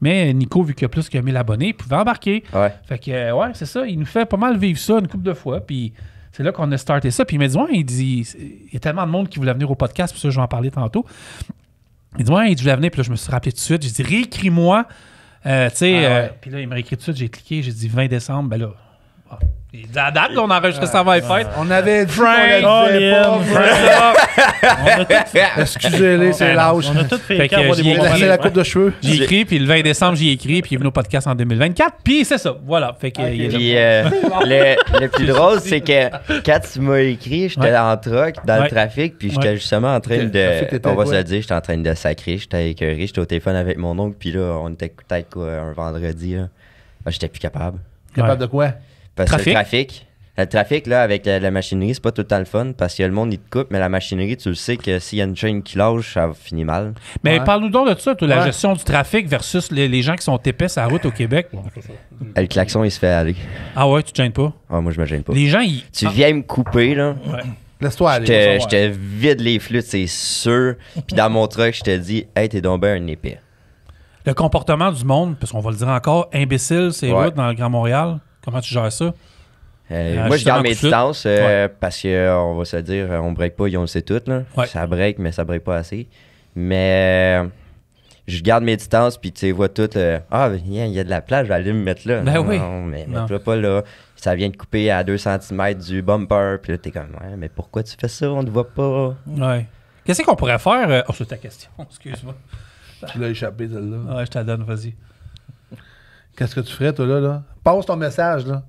Speaker 2: Mais Nico, vu qu'il y a plus que 1000 abonnés, il pouvait embarquer. Fait que, c'est ça, il nous fait pas mal vivre ça une couple de fois, puis c'est là qu'on a starté ça. Puis il m'a dit, il y a tellement de monde qui voulait venir au podcast, puis ça, je vais en parler tantôt. Il dit, je voulais venir, puis là, je me suis rappelé tout de suite. J'ai dit, réécris-moi. Puis là, il m'a écrit tout de suite, j'ai cliqué, j'ai dit 20 décembre, ben là. Il dit à date, on a enregistré ça avant les fêtes.
Speaker 1: On avait dit qu'on excusez-les, c'est lâche.
Speaker 3: On a tout fait
Speaker 1: c'est la coupe de cheveux.
Speaker 2: J'ai écrit, puis le 20 décembre, j'ai écrit, puis il est venu au podcast en 2024, puis c'est ça, voilà. Fait que,
Speaker 4: puis le plus drôle, c'est que quand tu m'as écrit, j'étais en truck, dans le trafic, puis j'étais justement en train de, on va se le dire, j'étais en train de sacrer, j'étais écœuré, j'étais au téléphone avec mon oncle, puis là, on était peut-être un vendredi, là. J'étais plus capable.
Speaker 1: Capable de quoi?
Speaker 4: Parce que le trafic, là, avec la machinerie, c'est pas tout le temps le fun parce que le monde, il te coupe, mais la machinerie, tu le sais que s'il y a une chaîne qui lâche, ça finit mal.
Speaker 2: Mais parle-nous donc de ça, la gestion du trafic versus les gens qui sont épais sur la route au Québec.
Speaker 4: Le klaxon, il se fait aller.
Speaker 2: Ah ouais, tu te gênes pas?
Speaker 4: Ah, moi, je me gêne pas.
Speaker 2: Les gens,
Speaker 4: Tu viens me couper, là.
Speaker 1: Laisse-toi aller.
Speaker 4: Je te vide les flûtes, c'est sûr. Puis dans mon truck, je te dis, hey, t'es donc bien un épais.
Speaker 2: Le comportement du monde, parce qu'on va le dire encore, imbécile, c'est routes dans le Grand Montréal. Comment tu gères ça?
Speaker 4: Moi, je garde mes distances parce qu'on va se dire, on break pas, on le sait tout. Là. Ça break, mais ça break pas assez. Mais je garde mes distances, puis tu vois tout. Il y a de la place, je vais aller me mettre là.
Speaker 2: Ben oui.
Speaker 4: Non, mais mets-toi pas là. Ça vient de couper à 2 cm du bumper. Puis là, t'es comme, mais pourquoi tu fais ça? On ne voit pas.
Speaker 2: Ouais. Qu'est-ce qu'on pourrait faire? C'est ta question. Excuse-moi.
Speaker 1: Tu l'as échappé, celle-là.
Speaker 2: Ouais, je te la donne, vas-y.
Speaker 1: Qu'est-ce que tu ferais, toi, là? Passe ton message, là.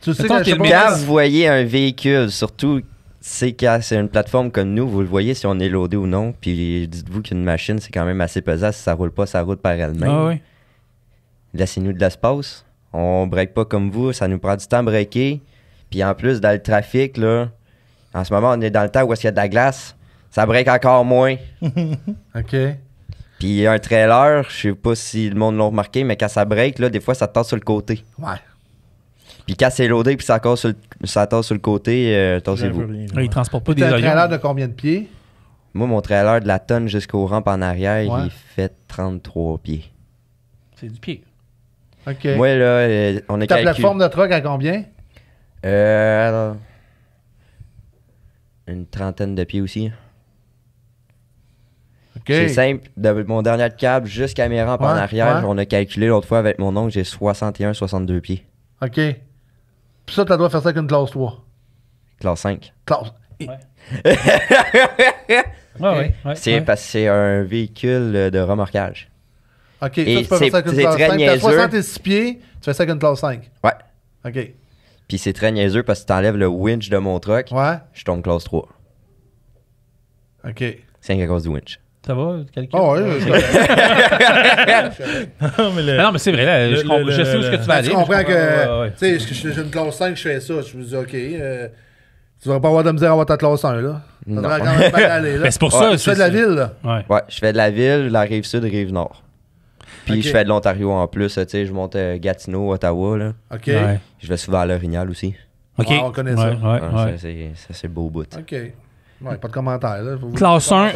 Speaker 1: Tu sais
Speaker 4: quand vous voyez un véhicule, surtout, quand c'est une plateforme comme nous, vous le voyez si on est loadé ou non. Puis dites-vous qu'une machine, c'est quand même assez pesant. Si ça roule pas, ça roule par elle-même.
Speaker 2: Ah oui.
Speaker 4: Laissez-nous de l'espace. On break pas comme vous. Ça nous prend du temps à breaker. Puis en plus, dans le trafic, là, en ce moment, on est dans le temps où est-ce qu'il y a de la glace. Ça break encore moins.
Speaker 1: OK.
Speaker 4: Puis un trailer, je sais pas si le monde l'a remarqué, mais quand ça break, là, des fois, ça tasse sur le côté.
Speaker 1: Ouais.
Speaker 4: Puis quand c'est loadé puis ça tasse sur le côté, tassez-vous.
Speaker 2: Il transporte pas des
Speaker 1: avions.
Speaker 2: avions.
Speaker 1: Un trailer de combien de pieds?
Speaker 4: Moi, mon trailer de la tonne jusqu'aux rampes en arrière, il fait 33 pieds.
Speaker 2: C'est du pied.
Speaker 1: OK.
Speaker 4: Moi, là, on est
Speaker 1: Ta plateforme de truck à combien?
Speaker 4: Alors, une trentaine de pieds aussi.
Speaker 1: Okay.
Speaker 4: C'est simple. De mon dernier câble jusqu'à mes rampes en arrière, on a calculé l'autre fois avec mon oncle, j'ai 61-62 pieds.
Speaker 1: OK. Puis ça, tu dois faire ça avec une classe 3.
Speaker 4: Classe 5.
Speaker 1: Classe.
Speaker 2: Ouais.
Speaker 4: C'est parce que c'est un véhicule de remorquage.
Speaker 1: OK, ça, tu peux faire ça avec une classe 5. Tu as 66 pieds, tu fais ça avec une classe 5.
Speaker 4: Ouais.
Speaker 1: OK.
Speaker 4: Puis c'est très niaiseux parce que tu enlèves le winch de mon truck.
Speaker 1: Ouais.
Speaker 4: Je tombe classe 3.
Speaker 1: OK.
Speaker 4: C'est à cause du winch.
Speaker 2: Ça va, quelqu'un?
Speaker 1: Oh, oui.
Speaker 2: Non, mais c'est vrai, là, je sais où est-ce que tu vas aller.
Speaker 1: Tu comprends que, tu sais, j'ai une classe 5, je fais ça. Je me dis, OK, tu vas pas avoir de misère à avoir ta classe 1, là. Ça devrait quand même bien aller, là.
Speaker 2: Mais c'est pour ça.
Speaker 1: Tu fais de la ville, là.
Speaker 4: Ouais, je fais de la ville, la rive sud, rive nord. Puis je fais de l'Ontario en plus, tu sais, je monte Gatineau, Ottawa, là.
Speaker 1: OK.
Speaker 4: Je vais souvent à l'Orignal aussi.
Speaker 2: OK.
Speaker 1: On connaît ça.
Speaker 4: Ça, c'est beau bout.
Speaker 1: OK. Ouais, pas de commentaire, là.
Speaker 2: Classe 1,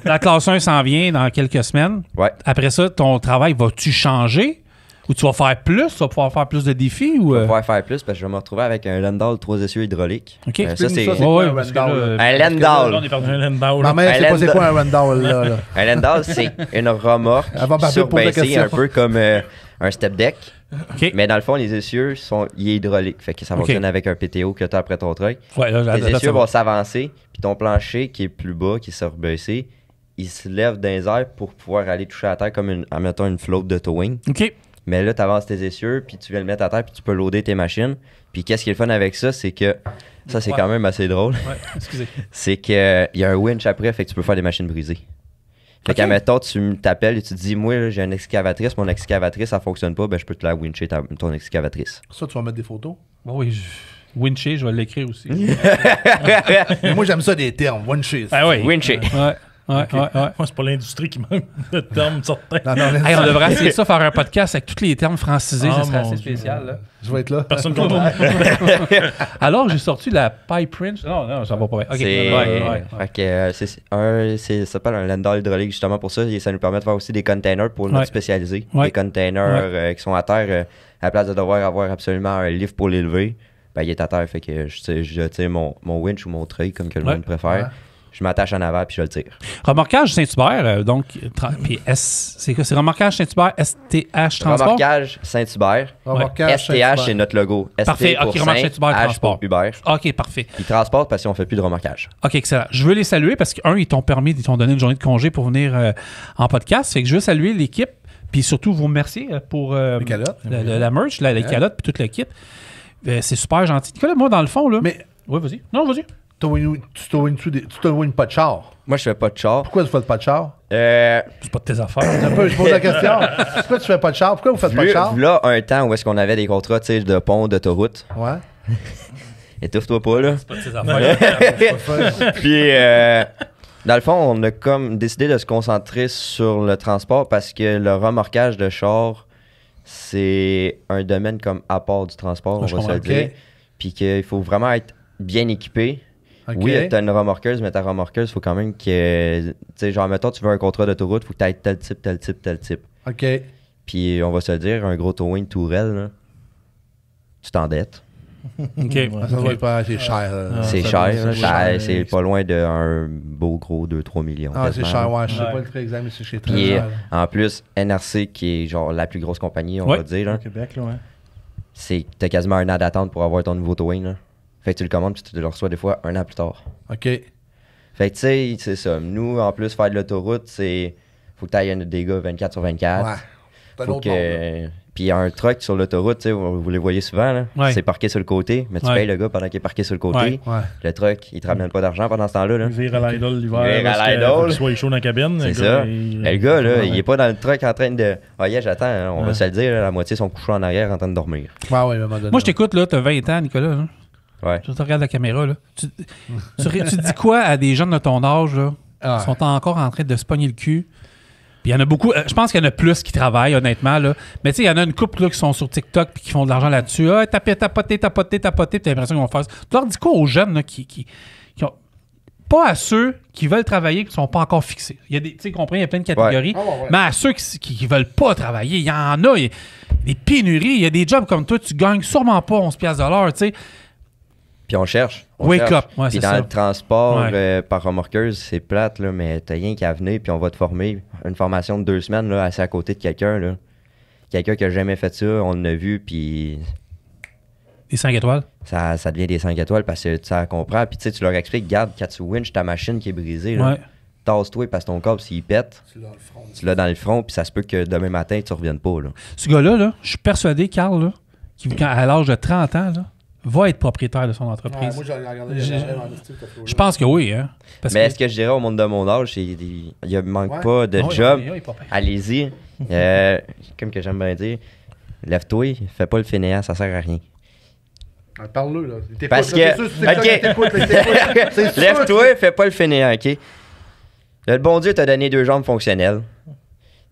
Speaker 2: la classe 1 s'en vient dans quelques semaines.
Speaker 4: Ouais.
Speaker 2: Après ça, ton travail, vas-tu changer? Ou tu vas faire plus? Tu vas pouvoir faire plus de défis? Ou,
Speaker 4: Je vais pouvoir faire plus parce que je vais me retrouver avec un Landau 3 essieux hydraulique.
Speaker 2: OK.
Speaker 4: Ça, c'est
Speaker 1: quoi, un
Speaker 4: Landau.
Speaker 1: Ma mère, c'est pas c'est quoi un Landau, là.
Speaker 4: Un Landau, c'est une remorque surbaissée, un peu comme un step deck.
Speaker 2: Okay.
Speaker 4: Mais dans le fond, les essieux sont hydrauliques. Fait que ça fonctionne avec un PTO que tu as après ton truck.
Speaker 2: Ouais,
Speaker 4: les essieux vont s'avancer, puis ton plancher qui est plus bas, qui est surbaissé, il se lève dans les airs pour pouvoir aller toucher à terre comme mettons une flotte de towing.
Speaker 2: OK.
Speaker 4: Mais là, tu avances tes essieux, puis tu viens le mettre à terre, puis tu peux loader tes machines. Puis qu'est-ce qui est le fun avec ça, c'est que ça, c'est quand même assez drôle.
Speaker 2: Ouais, excusez.
Speaker 4: C'est qu'il y a un winch après, fait que tu peux faire des machines brisées. Fait qu'à mettons, tu t'appelles et tu te dis, moi, là, j'ai une excavatrice, mon excavatrice, ça fonctionne pas, ben je peux te la wincher ton excavatrice.
Speaker 1: Ça, tu vas mettre des photos?
Speaker 2: Oui, wincher, je vais l'écrire aussi.
Speaker 1: Mais moi, j'aime ça des termes. Wincher.
Speaker 2: Ah oui.
Speaker 4: Wincher.
Speaker 2: Ouais.
Speaker 3: Moi, c'est pas l'industrie qui manque de termes certains.
Speaker 2: Hey, on devrait essayer ça, faire un podcast avec tous les termes francisés, ça serait assez spécial. Là.
Speaker 1: Je vais être là.
Speaker 3: Personne ne comprend.
Speaker 2: Alors, j'ai sorti la Pipe Wrench. Non, ça va pas bien. Okay.
Speaker 4: Ça s'appelle un lander hydraulique justement pour ça. Et ça nous permet de faire aussi des containers pour notre spécialisé. Des containers qui sont à terre. À la place de devoir avoir absolument un lift pour l'élever, ben, il est à terre. Fait que je tire mon winch ou mon treuil, comme que le monde préfère. Ouais. Je m'attache en avant puis je le tire.
Speaker 2: Remorquage Saint-Hubert, donc, puis c'est quoi? C'est Remorquage Saint-Hubert, STH Transport?
Speaker 4: Remorquage Saint-Hubert. STH, c'est notre logo.
Speaker 2: Parfait, OK, Remorquage Saint-Hubert Transport.
Speaker 4: Hubert.
Speaker 2: OK, parfait.
Speaker 4: Ils transportent parce qu'on ne fait plus de remorquage.
Speaker 2: OK, excellent. Je veux les saluer parce qu'un, ils t'ont donné une journée de congé pour venir en podcast. Fait que je veux saluer l'équipe, puis surtout vous remercier pour
Speaker 1: les calottes.
Speaker 2: La merch, les calottes, puis tout le kit. C'est super gentil. Nicolas, moi, dans le fond, là...
Speaker 1: Mais...
Speaker 2: Oui, vas-y. Non, vas-y.
Speaker 1: Tu te wins pas de char.
Speaker 4: Moi, je fais pas de char.
Speaker 1: Pourquoi tu fais pas de char?
Speaker 2: C'est pas de tes affaires.
Speaker 1: Je pose la question. Pourquoi tu fais pas de char? Pourquoi vous faites pas de char?
Speaker 4: Là, un temps où est-ce qu'on avait des contrats de pont, d'autoroute.
Speaker 1: Ouais.
Speaker 4: Étouffe-toi pas, là.
Speaker 2: C'est pas de tes affaires.
Speaker 4: Puis, dans le fond, on a comme décidé de se concentrer sur le transport parce que le remorquage de char, c'est un domaine comme à part du transport, on va se le dire. Puis qu'il faut vraiment être bien équipé. Okay. Oui, t'as une remorqueuse, mais ta remorqueuse, il faut quand même que... Tu sais, genre, mettons, tu veux un contrat d'autoroute, il faut que tu aies tel type, tel type, tel type.
Speaker 1: OK.
Speaker 4: Puis, on va se le dire, un gros towing tourelle, là, tu t'endettes.
Speaker 2: OK.
Speaker 1: Ça va pas, c'est cher.
Speaker 4: C'est cher. C'est pas loin d'un beau gros 2-3 millions.
Speaker 1: Ah, c'est cher, ouais. Je sais pas le prix exact, mais c'est très
Speaker 4: cher.
Speaker 1: Puis,
Speaker 4: en plus, NRC, qui est genre la plus grosse compagnie, on va dire, là,
Speaker 3: au Québec, là,
Speaker 4: c'est que t'as quasiment un an d'attente pour avoir ton nouveau towing, là. Fait que tu le commandes puis tu le reçois des fois un an plus tard.
Speaker 1: OK.
Speaker 4: Fait que tu sais, c'est ça. Nous, en plus, faire de l'autoroute, c'est... Faut que tu ailles des gars 24 sur 24.
Speaker 1: Ouais.
Speaker 4: Faut que... Puis un truck sur l'autoroute, tu sais, vous les voyez souvent, là. Ouais. C'est parqué sur le côté, mais tu payes le gars pendant qu'il est parqué sur le côté. Ouais. Le truck, il te ramène pas d'argent pendant ce temps-là. Là.
Speaker 3: Il vire à l'idole l'hiver. Qu'il soit chaud dans la cabine.
Speaker 4: C'est ça. Le gars, là, il est pas dans le truck en train de... Ah, yeah, j'attends, hein, on va se le dire, là, la moitié sont couchés en arrière en train de dormir.
Speaker 1: Ouais,
Speaker 2: moi, je t'écoute, là, t'as 20 ans, Nicolas, là.
Speaker 4: Ouais.
Speaker 2: Je te regarde la caméra, là. Tu dis quoi à des jeunes de ton âge, là, qui sont encore en train de se pogner le cul? Puis il y en a beaucoup, je pense qu'il y en a plus qui travaillent, honnêtement, là. Mais tu sais, il y en a une couple là, qui sont sur TikTok et qui font de l'argent là-dessus. Ah, tapoter, puis t'as l'impression qu'ils vont faire ça. Tu leur dis quoi aux jeunes là, qui ont... Pas à ceux qui veulent travailler et qui ne sont pas encore fixés. Il y a des, tu sais, compris, il y a plein de catégories. Ouais. Mais à ceux qui ne veulent pas travailler, il y en a, il y a des pénuries. Il y a des jobs comme toi, tu gagnes sûrement pas 11$ de l'heure, tu sais.
Speaker 4: Puis on cherche.
Speaker 2: Wake up. Ouais,
Speaker 4: puis dans le transport par remorqueuse, c'est plate, là, mais t'as rien qu'à venir, puis on va te former. Une formation de 2 semaines, là, assis à côté de quelqu'un. Là. Quelqu'un qui n'a jamais fait ça, on l'a vu, puis...
Speaker 2: Des 5 étoiles?
Speaker 4: Ça devient des 5 étoiles parce que ça comprend. Puis tu leur expliques, regarde, quand tu winches ta machine qui est brisée, tasse-toi parce que ton câble, s'il pète, tu l'as dans le front, puis ça se peut que demain matin, tu ne reviennes pas. Là. Ce
Speaker 2: gars-là, je suis persuadé, Carl, là, à l'âge de 30 ans, là, va être propriétaire de son entreprise.
Speaker 1: Moi, j'ai regardé
Speaker 2: je pense que oui. Hein,
Speaker 4: mais ce que je dirais au monde de mon âge, c'est qu'il ne manque pas de job. Allez-y. Comme que j'aime bien dire, lève-toi, fais pas le fainéant, ça sert à rien.
Speaker 1: Parle-le, là.
Speaker 4: Parce que... Lève-toi, fais pas le fainéant, OK? Le bon Dieu t'a donné 2 jambes fonctionnelles.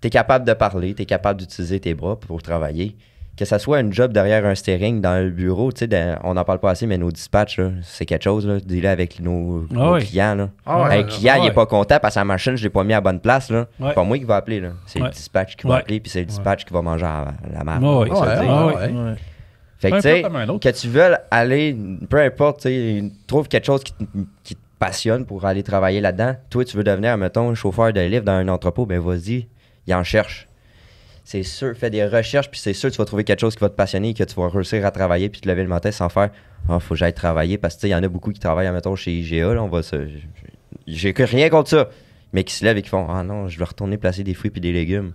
Speaker 4: T'es capable de parler, t'es capable d'utiliser tes bras pour travailler. Que ça soit un job derrière un steering dans le bureau, tu sais, on n'en parle pas assez, mais nos dispatchs, c'est quelque chose, là. Dis-le avec nos clients, là. Un client, il est pas content parce que sa machine, je l'ai pas mis à la bonne place, là. C'est pas moi qui va appeler, là. C'est le dispatch qui va appeler, puis c'est le dispatch qui va manger la marde. Fait que, tu sais, que tu veux aller, peu importe, tu sais, trouve quelque chose qui te passionne pour aller travailler là-dedans. Toi, tu veux devenir, mettons, chauffeur de livre dans un entrepôt, ben vas-y, il en cherche. C'est sûr, fais des recherches, puis c'est sûr que tu vas trouver quelque chose qui va te passionner et que tu vas réussir à travailler puis te lever le matin sans faire « Ah, faut que j'aille travailler » parce que, tu sais, il y en a beaucoup qui travaillent, mettons, chez IGA, là, j'ai rien contre ça, mais qui se lèvent et qui font « Ah non, je vais retourner placer des fruits puis des légumes. »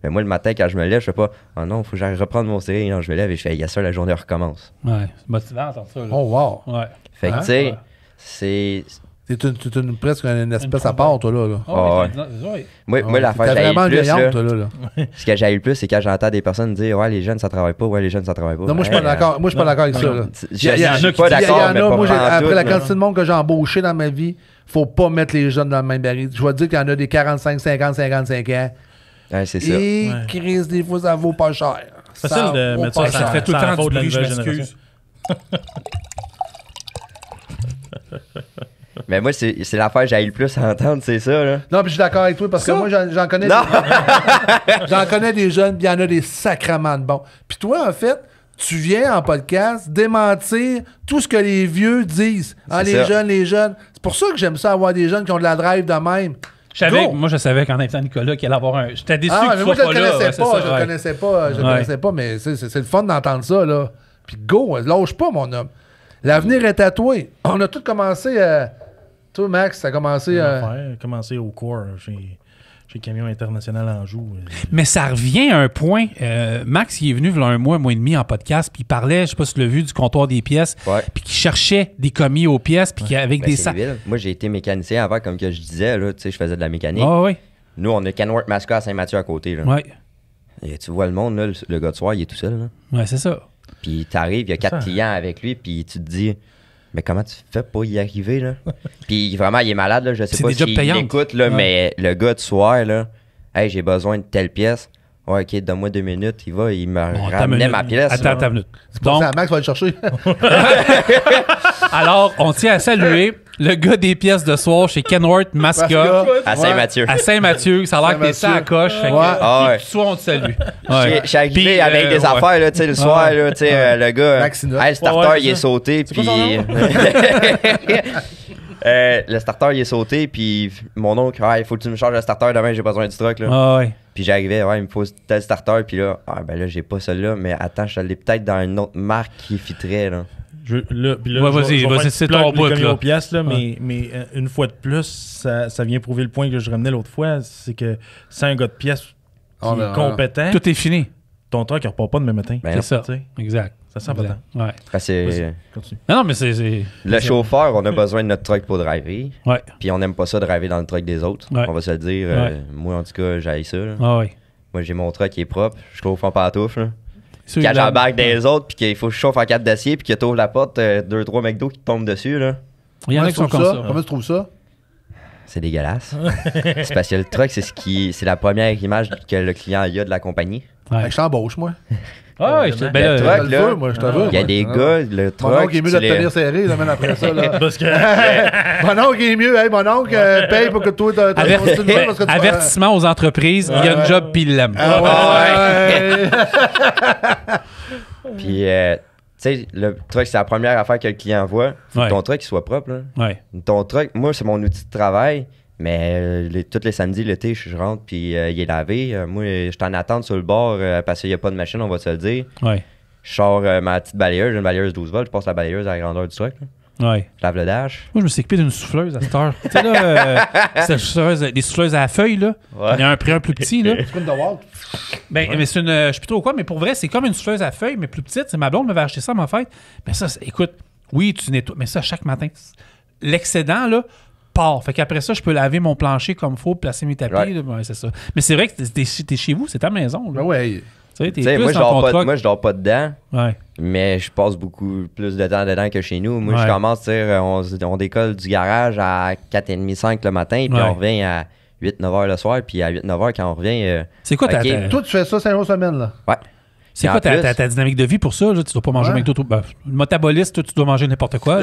Speaker 4: Mais moi, le matin, quand je me lève, je fais pas « Ah non, faut que j'aille reprendre mon série. » Non, je me lève et je fais « Yes, ça, la journée recommence. »
Speaker 2: Ouais, c'est motivant d'entendre ça. Là.
Speaker 1: Oh, wow!
Speaker 2: Ouais.
Speaker 4: Fait que, tu sais, c'est...
Speaker 1: T'es presque une espèce à part, toi, là.
Speaker 4: Moi, l'affaire que j'ai le plus, ce que j'ai le plus, c'est quand j'entends des personnes dire « Ouais, les jeunes, ça travaille pas. Ouais, les jeunes, ça travaille pas. »
Speaker 1: Non, moi, je suis pas d'accord. Moi, je suis pas d'accord avec ça.
Speaker 4: Je suis pas d'accord, mais
Speaker 1: moi, après la
Speaker 4: tout,
Speaker 1: quantité de monde que j'ai embauché dans ma vie, faut pas mettre les jeunes dans le même baril. Je vais te dire qu'il y en a des 45, 50, 55 ans.
Speaker 4: Ouais, c'est ça.
Speaker 1: Et Chris, des fois, ça vaut pas cher.
Speaker 3: Facile de mettre ça.
Speaker 2: Ça fait tout le temps du bruit, je m'excuse.
Speaker 4: Mais moi, c'est l'affaire que j'ai le plus à entendre, c'est ça, là.
Speaker 1: Non, puis je suis d'accord avec toi, parce que moi, j'en connais j'en connais des jeunes, puis il y en a des sacrements de bons. Puis toi, en fait, tu viens en podcast démentir tout ce que les vieux disent. Les jeunes. C'est pour ça que j'aime ça avoir des jeunes qui ont de la drive de même.
Speaker 2: Moi, je savais qu'en invitant Nicolas qu'il allait avoir un... J'étais déçu que tu
Speaker 1: sois
Speaker 2: pas là.
Speaker 1: Je le connaissais pas, mais c'est le fun d'entendre ça, là. Puis go, lâche pas, mon homme. L'avenir est à toi. On a tous commencé... Toi, Max, ça a commencé...
Speaker 3: commencé au corps chez Camion International Anjou.
Speaker 2: Mais ça revient à un point. Max, il est venu il y a un mois et demi en podcast, puis il parlait, je sais pas si tu l'as vu, du comptoir des pièces, puis qu'il cherchait des commis aux pièces, puis avec des sacs.
Speaker 4: Moi, j'ai été mécanicien avant, comme que je disais, là, tu sais, je faisais de la mécanique.
Speaker 2: Oui.
Speaker 4: Nous, on a Kenworth Mascot à Saint-Mathieu à côté, là.
Speaker 2: Oui.
Speaker 4: Et tu vois le monde, là, le gars de soir, il est tout seul, là.
Speaker 2: Oui, c'est ça.
Speaker 4: Puis t'arrives, il y a 4 clients avec lui, puis tu te dis... Mais comment tu fais pour y arriver, là? Puis vraiment, il est malade, là. Je sais pas s'il écoute, là, mais le gars du soir, là, hey, j'ai besoin de telle pièce. Ouais, ok, donne-moi 2 minutes. Il me ramenait ma pièce.
Speaker 2: Attends une minute.
Speaker 1: Donc, Max va le chercher.
Speaker 2: Alors, on tient à saluer le gars des pièces de soir chez Kenworth Mascot.
Speaker 4: À Saint-Mathieu.
Speaker 2: À Saint-Mathieu. Ça a l'air que t'es ça à coche. Puis soit on te salue.
Speaker 4: Je suis arrivé avec des affaires, là, tu sais, le soir, là, tu sais, le gars. Le starter, il est sauté, puis. Le starter, il est sauté, puis mon oncle, il faut que tu me charges le starter demain, j'ai besoin du truck, là. Puis j'arrivais, il me faut tel starter, puis là, ben là, j'ai pas celui-là, mais attends, je l'ai peut-être dans une autre marque qui fitterait, là.
Speaker 2: Vas-y, c'est ton bout, là.
Speaker 3: Pièces, là, mais une fois de plus, ça vient prouver le point que je ramenais l'autre fois, c'est que c'est un gars de pièces qui est compétent.
Speaker 2: Tout est fini.
Speaker 3: Ton truck, il repart pas demain matin.
Speaker 2: C'est ça, exact.
Speaker 3: Ça sent pas tant.
Speaker 2: Ouais. Non, mais c'est...
Speaker 4: Le chauffeur, on a besoin de notre truck pour driver.
Speaker 2: Ouais.
Speaker 4: Puis on n'aime pas ça driver dans le truck des autres.
Speaker 2: Ouais.
Speaker 4: On va se le dire. Moi, en tout cas, j'haïs ça. Moi, j'ai mon truck qui est propre. Je chauffe en pantoufle. Là. Quand j'embarque des autres, puis qu'il faut que je chauffe en 4 d'acier, puis que tu ouvres la porte, 2-3 McDo qui te tombent dessus. Là.
Speaker 2: Il y en a qui sont comme ça.
Speaker 1: Comment tu trouves ça?
Speaker 4: C'est dégueulasse. C'est parce que le truck, c'est la première image que le client a de la compagnie.
Speaker 1: Je t'embauche, moi.
Speaker 2: Ah,
Speaker 4: le truck, là,
Speaker 1: moi, je t'avoue.
Speaker 4: Il y a des gars, le truck.
Speaker 1: Mon oncle est mieux de te tenir serré, là, même après ça. Là.
Speaker 3: Parce que.
Speaker 1: Mon oncle est mieux. Hey, mon oncle paye pour que toi,
Speaker 2: avertissement aux entreprises, il y a un job, puis il l'aime.
Speaker 4: Puis, tu sais, le truck, c'est la première affaire que le client voit. Faut que ton truck il soit propre. Là. Ton truck, moi, c'est mon outil de travail. Mais tous les samedis, l'été, je rentre puis il est lavé. Moi, je suis en attente sur le bord parce qu'il n'y a pas de machine, on va se le dire. Je sors ma petite balayeuse, j'ai une balayeuse 12 volts, je passe la balayeuse à la grandeur du truc. Je lave le dash.
Speaker 2: Moi, je me suis équipé d'une souffleuse à cette heure. Tu sais, là, c'est des souffleuses à la feuille, là. Il y a un prix un plus petit, là. Mais c'est une. Je sais plus trop quoi, mais pour vrai, c'est comme une souffleuse à feuille, mais plus petite. C'est ma blonde m'avait acheté ça à ma fête. Mais ça, écoute, oui, tu nettoies, mais ça, chaque matin, l'excédent, là, part. Fait qu'après ça, je peux laver mon plancher comme il faut, placer mes tapis. C'est ça. Mais c'est vrai que t'es chez vous, c'est ta maison. Là. Tu sais,
Speaker 4: moi, je dors pas dedans, mais je passe beaucoup plus de temps dedans que chez nous. Moi, je commence, on décolle du garage à 4h30, 5h le matin, puis on revient à 8-9h le soir, puis à 8-9h, quand on revient...
Speaker 2: c'est quoi
Speaker 1: Toi, tu fais ça 5 jours semaine, là?
Speaker 4: Ouais.
Speaker 2: C'est quoi ta dynamique de vie pour ça? Là? Tu dois pas manger McDo. Le métaboliste, tu dois manger n'importe quoi.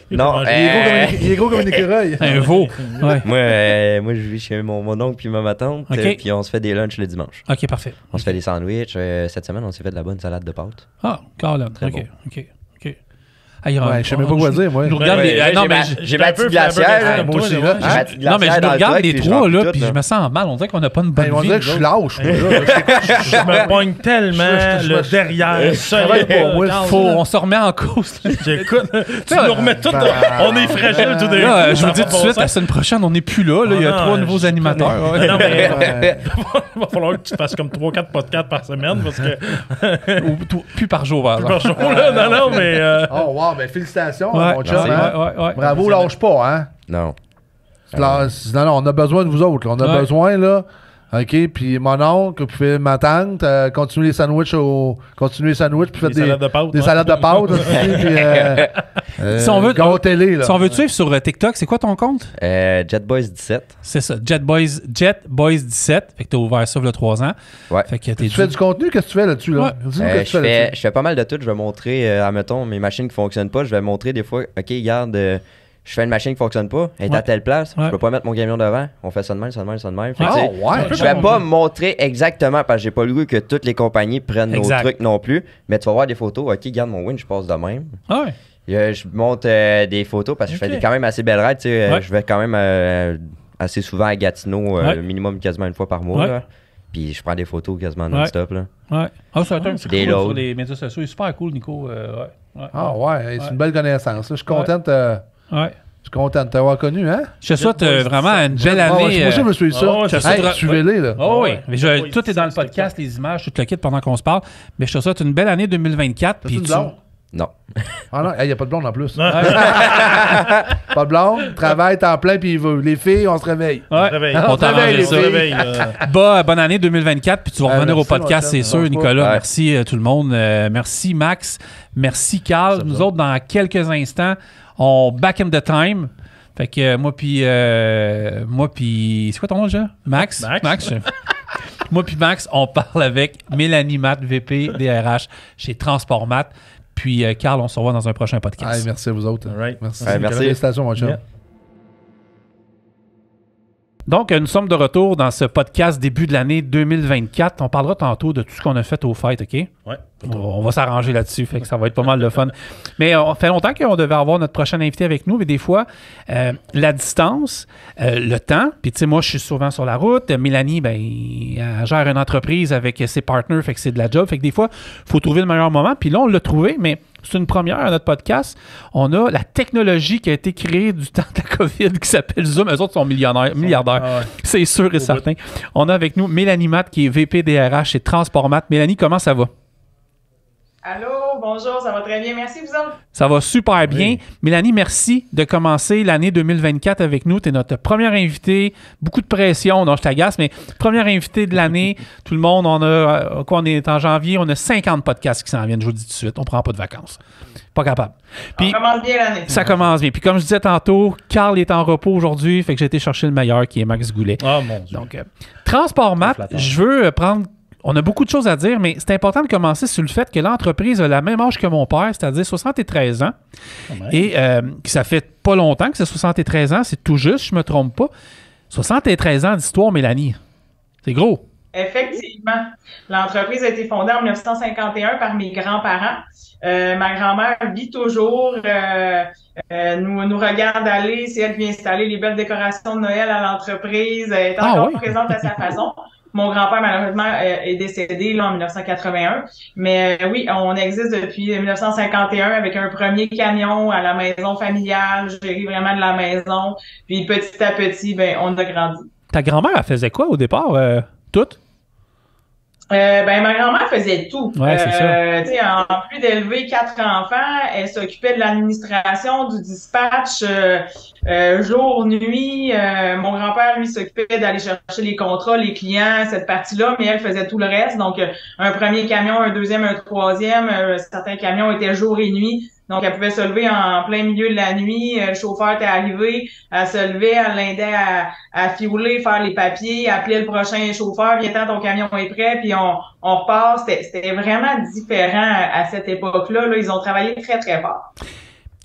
Speaker 4: Non,
Speaker 1: il est gros comme une écureuil.
Speaker 2: Un veau.
Speaker 4: Moi, je vis chez mon oncle puis ma tante. Puis on se fait des lunchs le dimanche.
Speaker 2: OK, parfait.
Speaker 4: On se fait des sandwichs. Cette semaine, on s'est fait de la bonne salade de pâtes.
Speaker 2: Ah, carrément.
Speaker 4: Très bon.
Speaker 2: OK.
Speaker 1: Je sais même pas quoi dire, moi.
Speaker 4: J'ai ma petite glacière.
Speaker 1: Moi aussi,
Speaker 2: là. Non, mais je nous regarde les trois, là, puis je me sens mal. On dirait qu'on n'a pas une bonne vie.
Speaker 1: On dirait que je suis lâche.
Speaker 3: Je me pogne tellement le derrière.
Speaker 2: On se remet en cause.
Speaker 3: J'écoute. Tu nous remets tout. On est fragile tout d'un coup.
Speaker 2: Je vous dis tout de suite, la semaine prochaine, on n'est plus là. Il y a 3 nouveaux animateurs.
Speaker 3: Non, mais il va falloir que tu fasses comme 3-4 podcasts par semaine parce que.
Speaker 2: Plus par jour,
Speaker 3: Plus par jour, là. Non, mais.
Speaker 1: Oh, wow. ben félicitations,
Speaker 2: Ouais,
Speaker 1: mon chum.
Speaker 2: ouais,
Speaker 1: Hein?
Speaker 2: ouais.
Speaker 1: Bravo, lâche pas, hein?
Speaker 4: Non.
Speaker 1: Non, on a besoin de vous autres. Là. On a besoin, là. OK, puis mon oncle, puis ma tante, continuez les sandwichs, puis faites des salades de pâtes. Des salades de pâtes puis
Speaker 2: si on veut,
Speaker 1: gâtez-les, là.
Speaker 2: Si on veut te suivre sur TikTok, c'est quoi ton compte?
Speaker 4: JetBoys17.
Speaker 2: C'est ça, JetBoys17. Fait que t'as ouvert ça il y a 3 ans.
Speaker 4: Ouais.
Speaker 2: Fait que
Speaker 1: tu fais du contenu? Qu'est-ce que tu fais là-dessus? Là?
Speaker 2: Ouais.
Speaker 4: Je fais pas mal de tout. Je vais montrer, admettons, mes machines qui fonctionnent pas. Je vais montrer des fois, OK, regarde, je fais une machine qui fonctionne pas, elle est à telle place, je peux pas mettre mon camion devant, on fait ça de même, ça de même, ça de même. Fait que, je vais pas montrer exactement parce que j'ai pas le goût que toutes les compagnies prennent nos trucs non plus, mais tu vas voir des photos, OK, regarde mon winch, je passe de même. Je monte des photos parce que je fais quand même assez belles rides, je vais quand même assez souvent à Gatineau, minimum quasiment une fois par mois. Là. Puis je prends des photos quasiment non-stop. Là.
Speaker 2: Ouais. Ah, c'est cool sur les médias sociaux. C'est super cool, Nico.
Speaker 1: Ah ouais, c'est une belle connaissance. Je suis content de je suis content de t'avoir connu, hein?
Speaker 2: Je te souhaite vraiment une belle année.
Speaker 1: Moi, je me suis ça. Suivez-les, là.
Speaker 2: Oh oui. Tout est dans le podcast, les images, tout le kit pendant qu'on se parle. Mais je te souhaite une belle année 2024. Puis
Speaker 4: non.
Speaker 1: Ah non, il n'y a pas de blonde en plus. Pas de blonde, travaille, temps plein, puis il veut. Les filles, on se réveille.
Speaker 2: Ouais. On
Speaker 1: réveille,
Speaker 2: ça. Bonne année 2024, puis tu vas revenir au podcast, c'est sûr, Nicolas. Merci tout le monde. Merci Max. Merci Carl. Nous autres, dans quelques instants, on back in the time. Fait que moi puis c'est quoi ton nom déjà? Max. Moi puis Max, on parle avec Mélanie Matt, VP DRH chez Transportmat. Puis Carl, on se revoit dans un prochain podcast.
Speaker 1: Merci à vous autres.
Speaker 4: Merci.
Speaker 1: Félicitations, mon chum.
Speaker 2: Donc, nous sommes de retour dans ce podcast début de l'année 2024. On parlera tantôt de tout ce qu'on a fait au fêtes, OK?
Speaker 3: Ouais.
Speaker 2: On va s'arranger là-dessus, fait que ça va être pas mal de fun. Mais on fait longtemps qu'on devait avoir notre prochain invité avec nous, mais des fois, la distance, le temps, puis tu sais, moi, je suis souvent sur la route. Mélanie, ben, elle gère une entreprise avec ses partners, fait que c'est de la job. Fait que des fois, il faut trouver le meilleur moment. Puis là, on l'a trouvé, mais c'est une première à notre podcast. On a la technologie qui a été créée du temps de la COVID qui s'appelle Zoom. Eux autres sont milliardaires. Ah ouais. C'est sûr et certain. On a avec nous Mélanie Matt, qui est VP DRH chez Transportmat. Mélanie, comment ça va?
Speaker 5: Allô, bonjour, ça va très bien. Merci, vous autres.
Speaker 2: Ça va super bien. Oui. Mélanie, merci de commencer l'année 2024 avec nous. Tu es notre première invitée. Beaucoup de pression. Non, je t'agace, mais première invitée de l'année. Tout le monde, on est en janvier, on a 50 podcasts qui s'en viennent, je vous le dis tout de suite. On prend pas de vacances. Pas capable.
Speaker 5: Puis, ça commence bien l'année.
Speaker 2: Ça commence bien. Puis comme je disais tantôt, Carl est en repos aujourd'hui, fait que j'ai été chercher le meilleur qui est Max Goulet.
Speaker 3: Oh mon Dieu.
Speaker 2: Donc, Transportmat, je veux prendre... On a beaucoup de choses à dire, mais c'est important de commencer sur le fait que l'entreprise a la même âge que mon père, c'est-à-dire 73 ans. Et ça fait pas longtemps que c'est 73 ans, c'est tout juste, je me trompe pas. 73 ans d'histoire, Mélanie. C'est gros.
Speaker 5: Effectivement. L'entreprise a été fondée en 1951 par mes grands-parents. Ma grand-mère vit toujours, nous regarde aller, c'est elle qui vient installer les belles décorations de Noël à l'entreprise, elle est encore présente à sa façon. Mon grand-père, malheureusement, est décédé là, en 1981. Mais oui, on existe depuis 1951 avec un premier camion à la maison familiale, géré vraiment de la maison. Puis petit à petit, ben, on a grandi.
Speaker 2: Ta grand-mère, elle faisait quoi au départ? Toute?
Speaker 5: Ben, ma grand-mère faisait tout.
Speaker 2: Ouais, c'est ça.
Speaker 5: En plus d'élever 4 enfants, elle s'occupait de l'administration, du dispatch, jour, nuit. Mon grand-père, lui, s'occupait d'aller chercher les contrats, les clients, cette partie-là, mais elle faisait tout le reste. Donc, un premier camion, un deuxième, un troisième. Certains camions étaient jour et nuit. Donc, elle pouvait se lever en plein milieu de la nuit. Le chauffeur était arrivé. Elle se levait, elle l'aidait à fiouler, faire les papiers, appeler le prochain chauffeur. Viens-t'en, ton camion est prêt. Puis, on repart. C'était vraiment différent à cette époque-là. Là, ils ont travaillé très, très fort.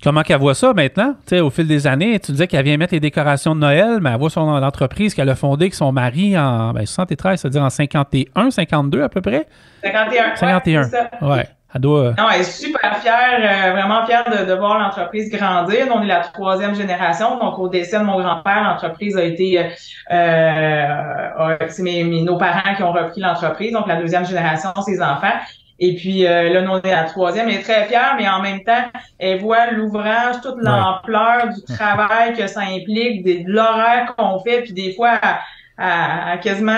Speaker 2: Comment qu'elle voit ça maintenant? Tu sais, au fil des années, tu disais qu'elle vient mettre les décorations de Noël, mais elle voit son entreprise qu'elle a fondée avec son mari en 73, c'est-à-dire en 51, 52 à peu près?
Speaker 5: 51.
Speaker 2: 51,
Speaker 5: ouais. C'est ça.
Speaker 2: Ouais. Elle doit...
Speaker 5: Non, elle est super fière, vraiment fière de voir l'entreprise grandir. On est la 3e génération. Donc, au décès de mon grand-père, l'entreprise a été... c'est nos parents qui ont repris l'entreprise. Donc, la 2e génération, ses enfants. Et puis, là, nous, on est la 3e. Elle est très fière, mais en même temps, elle voit l'ouvrage, toute l'ampleur du travail que ça implique, de l'horaire qu'on fait. Puis, des fois... à quasiment,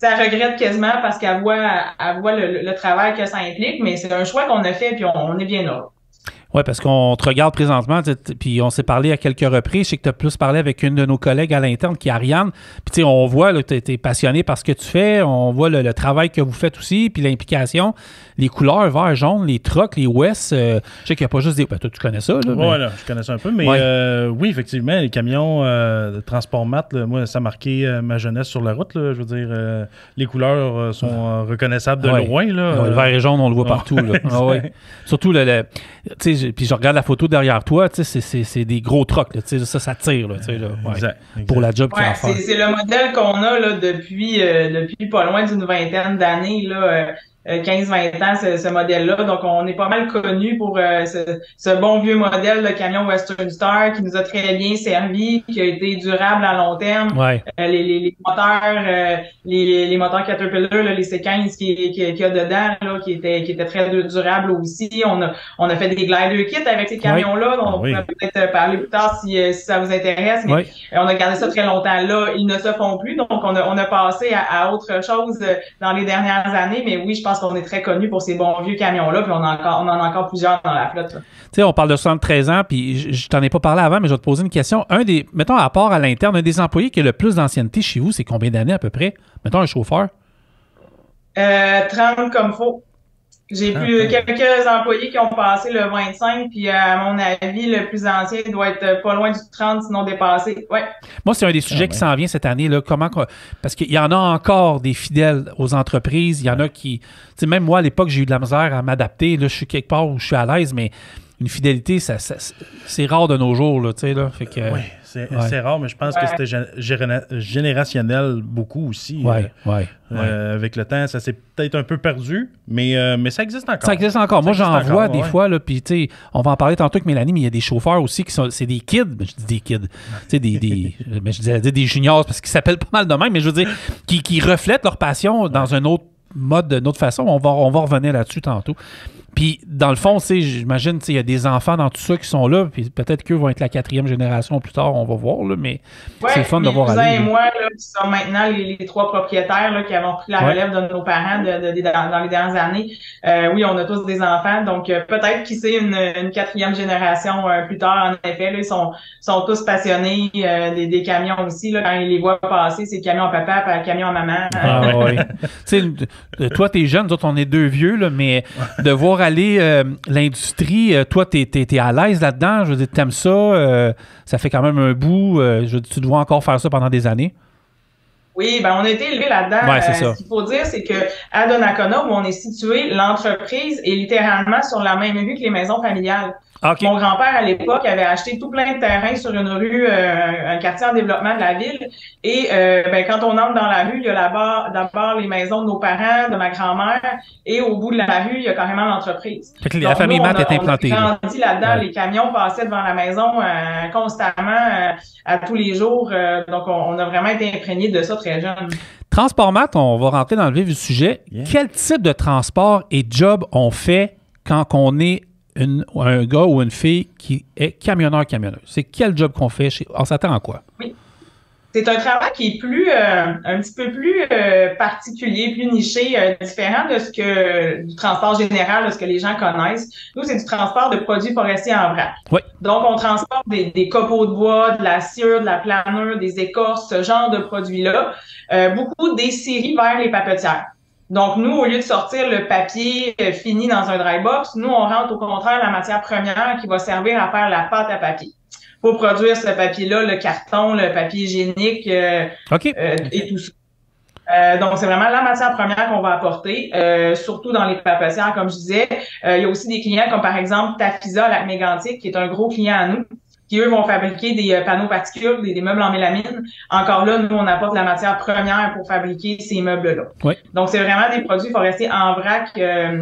Speaker 5: elle regrette quasiment parce qu'elle voit le travail que ça implique, mais c'est un choix qu'on a fait puis on est bien là.
Speaker 2: Oui, parce qu'on te regarde présentement, puis on s'est parlé à quelques reprises. Je sais que tu as plus parlé avec une de nos collègues à l'interne, qui est Ariane. Puis tu sais, on voit, tu es passionné par ce que tu fais. On voit le travail que vous faites aussi, puis l'implication. Les couleurs, vert, jaune, les trucks, les West. Je sais qu'il n'y a pas juste des... Ben, toi, tu connais ça, là.
Speaker 3: Oui, je connais ça un peu. Mais oui, effectivement, les camions de transport mat, là, moi, ça a marqué ma jeunesse sur la route. Là, je veux dire, les couleurs sont reconnaissables de loin. Là.
Speaker 2: Le vert et jaune, on le voit partout. Là. Surtout, puis je regarde la photo derrière toi, c'est des gros trucks. Là, ça tire. Là,
Speaker 3: exact.
Speaker 2: Pour la job qu'il y a à faire.
Speaker 5: C'est le modèle qu'on a là, depuis pas loin d'une vingtaine d'années. 15-20 ans, ce modèle-là. Donc, on est pas mal connu pour ce bon vieux modèle de camion Western Star qui nous a très bien servi, qui a été durable à long terme.
Speaker 2: Ouais.
Speaker 5: Les moteurs, les moteurs Caterpillar, là, les C15 qu'il y a dedans, là, qui étaient très durables aussi. On a fait des glider kits avec ces camions-là, dont on pourrait peut-être parler plus tard si ça vous intéresse. Mais on a gardé ça très longtemps là. Ils ne se font plus. Donc, on a passé à autre chose dans les dernières années. Mais oui, je pense qu'on est très connu pour ces bons vieux camions-là, puis on en a encore plusieurs dans la flotte. Tu
Speaker 2: sais, on parle de 73 ans, puis je t'en ai pas parlé avant, mais je vais te poser une question. Mettons, à part à l'interne, un des employés qui a le plus d'ancienneté chez vous, c'est combien d'années à peu près? Mettons, un chauffeur?
Speaker 5: 30 comme faut. J'ai quelques employés qui ont passé le 25, puis à mon avis, le plus ancien doit être pas loin du 30, sinon dépassé. Ouais.
Speaker 2: Moi, c'est un des sujets qui s'en vient cette année. Là, parce qu'il y en a encore des fidèles aux entreprises. Il y en a qui... Tu sais, même moi, à l'époque, j'ai eu de la misère à m'adapter. Là, je suis quelque part où je suis à l'aise, mais une fidélité, c'est rare de nos jours. Là, tu sais, là. Fait que,
Speaker 3: oui, c'est rare, mais je pense que c'était générationnel beaucoup aussi. Avec le temps, ça s'est peut-être un peu perdu, mais ça existe encore.
Speaker 2: Ça existe encore. Moi, j'en vois des fois, là, puis tu sais, on va en parler tantôt avec Mélanie, mais il y a des chauffeurs aussi qui sont, c'est des kids, je dis des kids, tu sais, mais je disais des juniors parce qu'ils s'appellent pas mal de même, mais je veux dire, qui reflètent leur passion dans un autre mode, d'une autre façon. On va revenir là-dessus tantôt. Puis, dans le fond, j'imagine, il y a des enfants dans tout ça qui sont là, puis peut-être qu'eux vont être la 4e génération plus tard, on va voir, là, mais c'est le fun de voir aller.
Speaker 5: Mes cousins et moi, là, qui sont maintenant les 3 propriétaires là, qui avons pris la relève de nos parents dans les dernières années, oui, on a tous des enfants, donc peut-être qui sait une 4e génération plus tard, en effet, là, ils sont tous passionnés des camions aussi, là, quand ils les voient passer, c'est camion à papa, puis camion à maman.
Speaker 2: Ah oui. Tu sais, toi, t'es jeune, nous autres, on est 2 vieux, là, mais de voir aller l'industrie, toi, t'es à l'aise là-dedans, je veux dire, t'aimes ça, ça fait quand même un bout, tu dois encore faire ça pendant des années.
Speaker 5: Oui, ben on a été élevés là-dedans.
Speaker 2: Ouais, c'est ça.
Speaker 5: Ce qu'il faut dire, c'est que à Donnacona, où on est situé, l'entreprise est littéralement sur la même rue que les maisons familiales.
Speaker 2: Okay.
Speaker 5: Mon grand-père, à l'époque, avait acheté tout plein de terrains sur une rue, un quartier en développement de la ville. Et quand on entre dans la rue, il y a d'abord les maisons de nos parents, de ma grand-mère, et au bout de la rue, il y a carrément l'entreprise.
Speaker 2: Fait que la famille Matt est implantée.
Speaker 5: On a grandi là-dedans. Les camions passaient devant la maison constamment, à tous les jours. Donc, on a vraiment été imprégnés de ça très jeune.
Speaker 2: Transport Matt, on va rentrer dans le vif du sujet. Yeah. Quel type de transport et job on fait quand on est un gars ou une fille qui est camionneur-camionneuse? C'est quel job qu'on fait? On s'attend à quoi?
Speaker 5: Oui. C'est un travail qui est un petit peu plus particulier, plus niché, différent de du transport général, de ce que les gens connaissent. Nous, c'est du transport de produits forestiers en vrac.
Speaker 2: Oui.
Speaker 5: Donc, on transporte des copeaux de bois, de la sciure, de la planure, des écorces, ce genre de produits-là. Beaucoup des scieries vers les papetières. Donc, nous, au lieu de sortir le papier fini dans un dry box, nous, on rentre au contraire la matière première qui va servir à faire la pâte à papier. Pour produire ce papier-là, le carton, le papier hygiénique et tout ça. Donc, c'est vraiment la matière première qu'on va apporter, surtout dans les papetières, comme je disais. Il y a aussi des clients comme, par exemple, Tafisa, Lac-Mégantic, qui est un gros client à nous, qui, eux, vont fabriquer des panneaux particules, des meubles en mélamine. Encore là, nous, on apporte la matière première pour fabriquer ces meubles-là.
Speaker 2: Oui.
Speaker 5: Donc, c'est vraiment des produits forestiers en vrac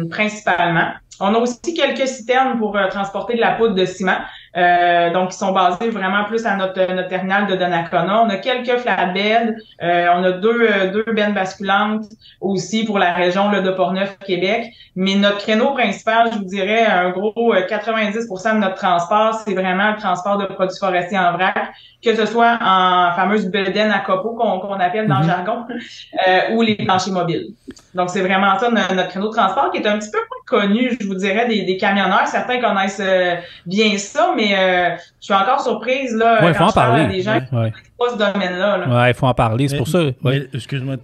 Speaker 5: principalement. On a aussi quelques citernes pour transporter de la poudre de ciment, donc qui sont basées vraiment plus à notre terminal de Donnacona. On a quelques flatbeds, on a deux bennes basculantes aussi pour la région là, de Portneuf, Québec. Mais notre créneau principal, je vous dirais, un gros 90% de notre transport, c'est vraiment le transport de produits forestiers en vrac, que ce soit en fameuse bedaine à copeaux qu'on appelle dans le jargon, ou les planchers mobiles. Donc, c'est vraiment ça notre créneau de transport qui est un petit peu moins connu, je vous dirais, des camionneurs. Certains connaissent bien ça, mais je suis encore surprise là,
Speaker 2: ouais,
Speaker 5: quand je parle à des gens
Speaker 2: qui ne connaissent
Speaker 5: pas ce domaine-là. Là.
Speaker 2: Ouais, il faut en parler, c'est pour ça. Ouais.
Speaker 3: Excuse-moi,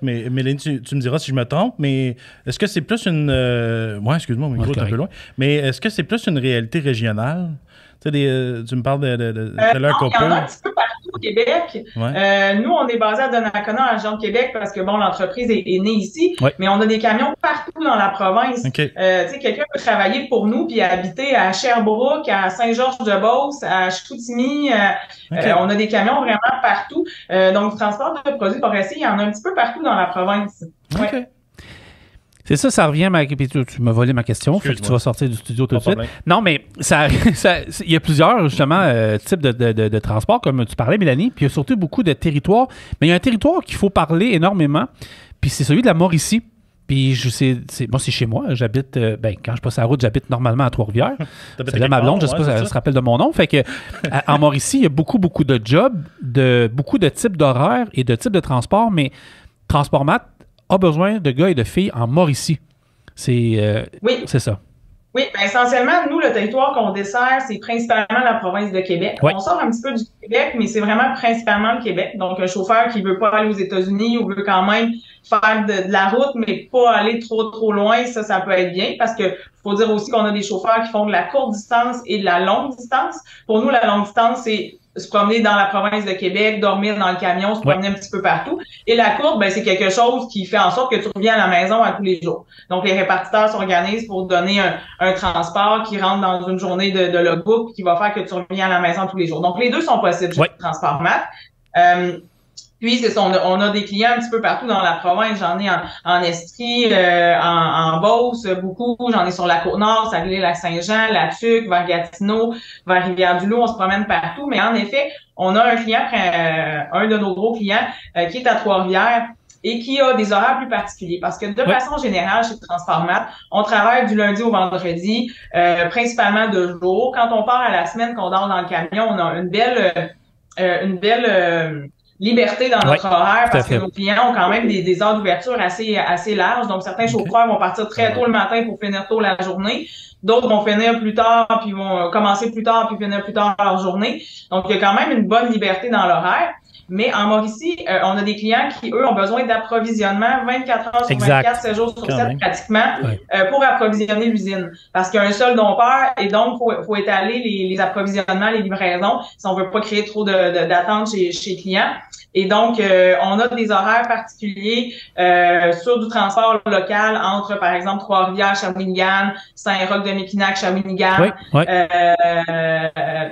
Speaker 2: mais
Speaker 3: Mélanie, tu me diras si je me trompe, mais est-ce que c'est plus une... excuse-moi, mon micro est un peu loin. Mais est-ce que c'est plus une réalité régionale? Tu me parles de trailer
Speaker 5: couple. Il y en a un petit peu partout au Québec. Ouais. Nous, on est basé à Donnacona, en région de Québec, parce que bon, l'entreprise est née ici, ouais. Mais on a des camions partout dans la province. Okay. Quelqu'un peut travailler pour nous puis habiter à Sherbrooke, à Saint-Georges-de-Beauce, à Chicoutimi. Okay. On a des camions vraiment partout. Donc, le transport de produits forestiers, il y en a un petit peu partout dans la province. Ouais. Okay.
Speaker 2: C'est ça, ça revient à... Tu m'as volé ma question, fait que tu vas sortir du studio tout de suite. Non, mais il y a plusieurs, justement, types de transports, comme tu parlais, Mélanie, puis il y a surtout beaucoup de territoires. Mais il y a un territoire qu'il faut parler énormément, puis c'est celui de la Mauricie. Puis moi, c'est chez moi. J'habite, quand je passe la route, j'habite normalement à Trois-Rivières. C'est là ma blonde, je ne sais pas si elle se rappelle de mon nom. Fait que en Mauricie, il y a beaucoup de jobs, beaucoup de types d'horaires et de types de transports, mais Transportmat a besoin de gars et de filles en Mauricie. C'est ça.
Speaker 5: Oui, essentiellement, nous, le territoire qu'on dessert, c'est principalement la province de Québec. Ouais. On sort un petit peu du Québec, mais c'est vraiment principalement le Québec. Donc, un chauffeur qui veut pas aller aux États-Unis ou veut quand même faire de la route, mais pas aller trop loin, ça peut être bien parce que faut dire aussi qu'on a des chauffeurs qui font de la courte distance et de la longue distance. Pour nous, la longue distance, c'est se promener dans la province de Québec, dormir dans le camion, se promener un petit peu partout. Et la courte, c'est quelque chose qui fait en sorte que tu reviens à la maison à tous les jours. Donc, les répartiteurs s'organisent pour donner un transport qui rentre dans une journée de logbook qui va faire que tu reviens à la maison tous les jours. Donc, les deux sont possibles chez Transportmat. Puis, c'est ça, on a des clients un petit peu partout dans la province. J'en ai en Estrie, en Beauce, beaucoup. J'en ai sur la Côte-Nord, Saguenay-Lac-Saint-Jean, La Tuque, vers Gatineau, vers Rivière-du-Loup. On se promène partout. Mais en effet, on a un client, un de nos gros clients, qui est à Trois-Rivières et qui a des horaires plus particuliers. Parce que de façon générale, chez Transportmat, on travaille du lundi au vendredi, principalement 2 jours. Quand on part à la semaine, qu'on dort dans le camion, on a une belle liberté dans notre horaire parce que nos clients ont quand même des heures d'ouverture assez larges. Donc, certains chauffeurs vont partir très tôt le matin pour finir tôt la journée. D'autres vont finir plus tard, puis vont commencer plus tard, puis finir plus tard leur journée. Donc, il y a quand même une bonne liberté dans l'horaire. Mais en Mauricie, on a des clients qui, eux, ont besoin d'approvisionnement 24 heures sur 24, 7 jours sur 7 pratiquement, pour approvisionner l'usine. Parce qu'il y a un seul dompteur et donc, faut étaler les approvisionnements, les livraisons, si on veut pas créer trop d'attente chez les clients. Et donc, on a des horaires particuliers sur du transport local entre, par exemple, Trois-Rivières, Shawinigan, Saint-Roch-de-Mekinac, Shawinigan,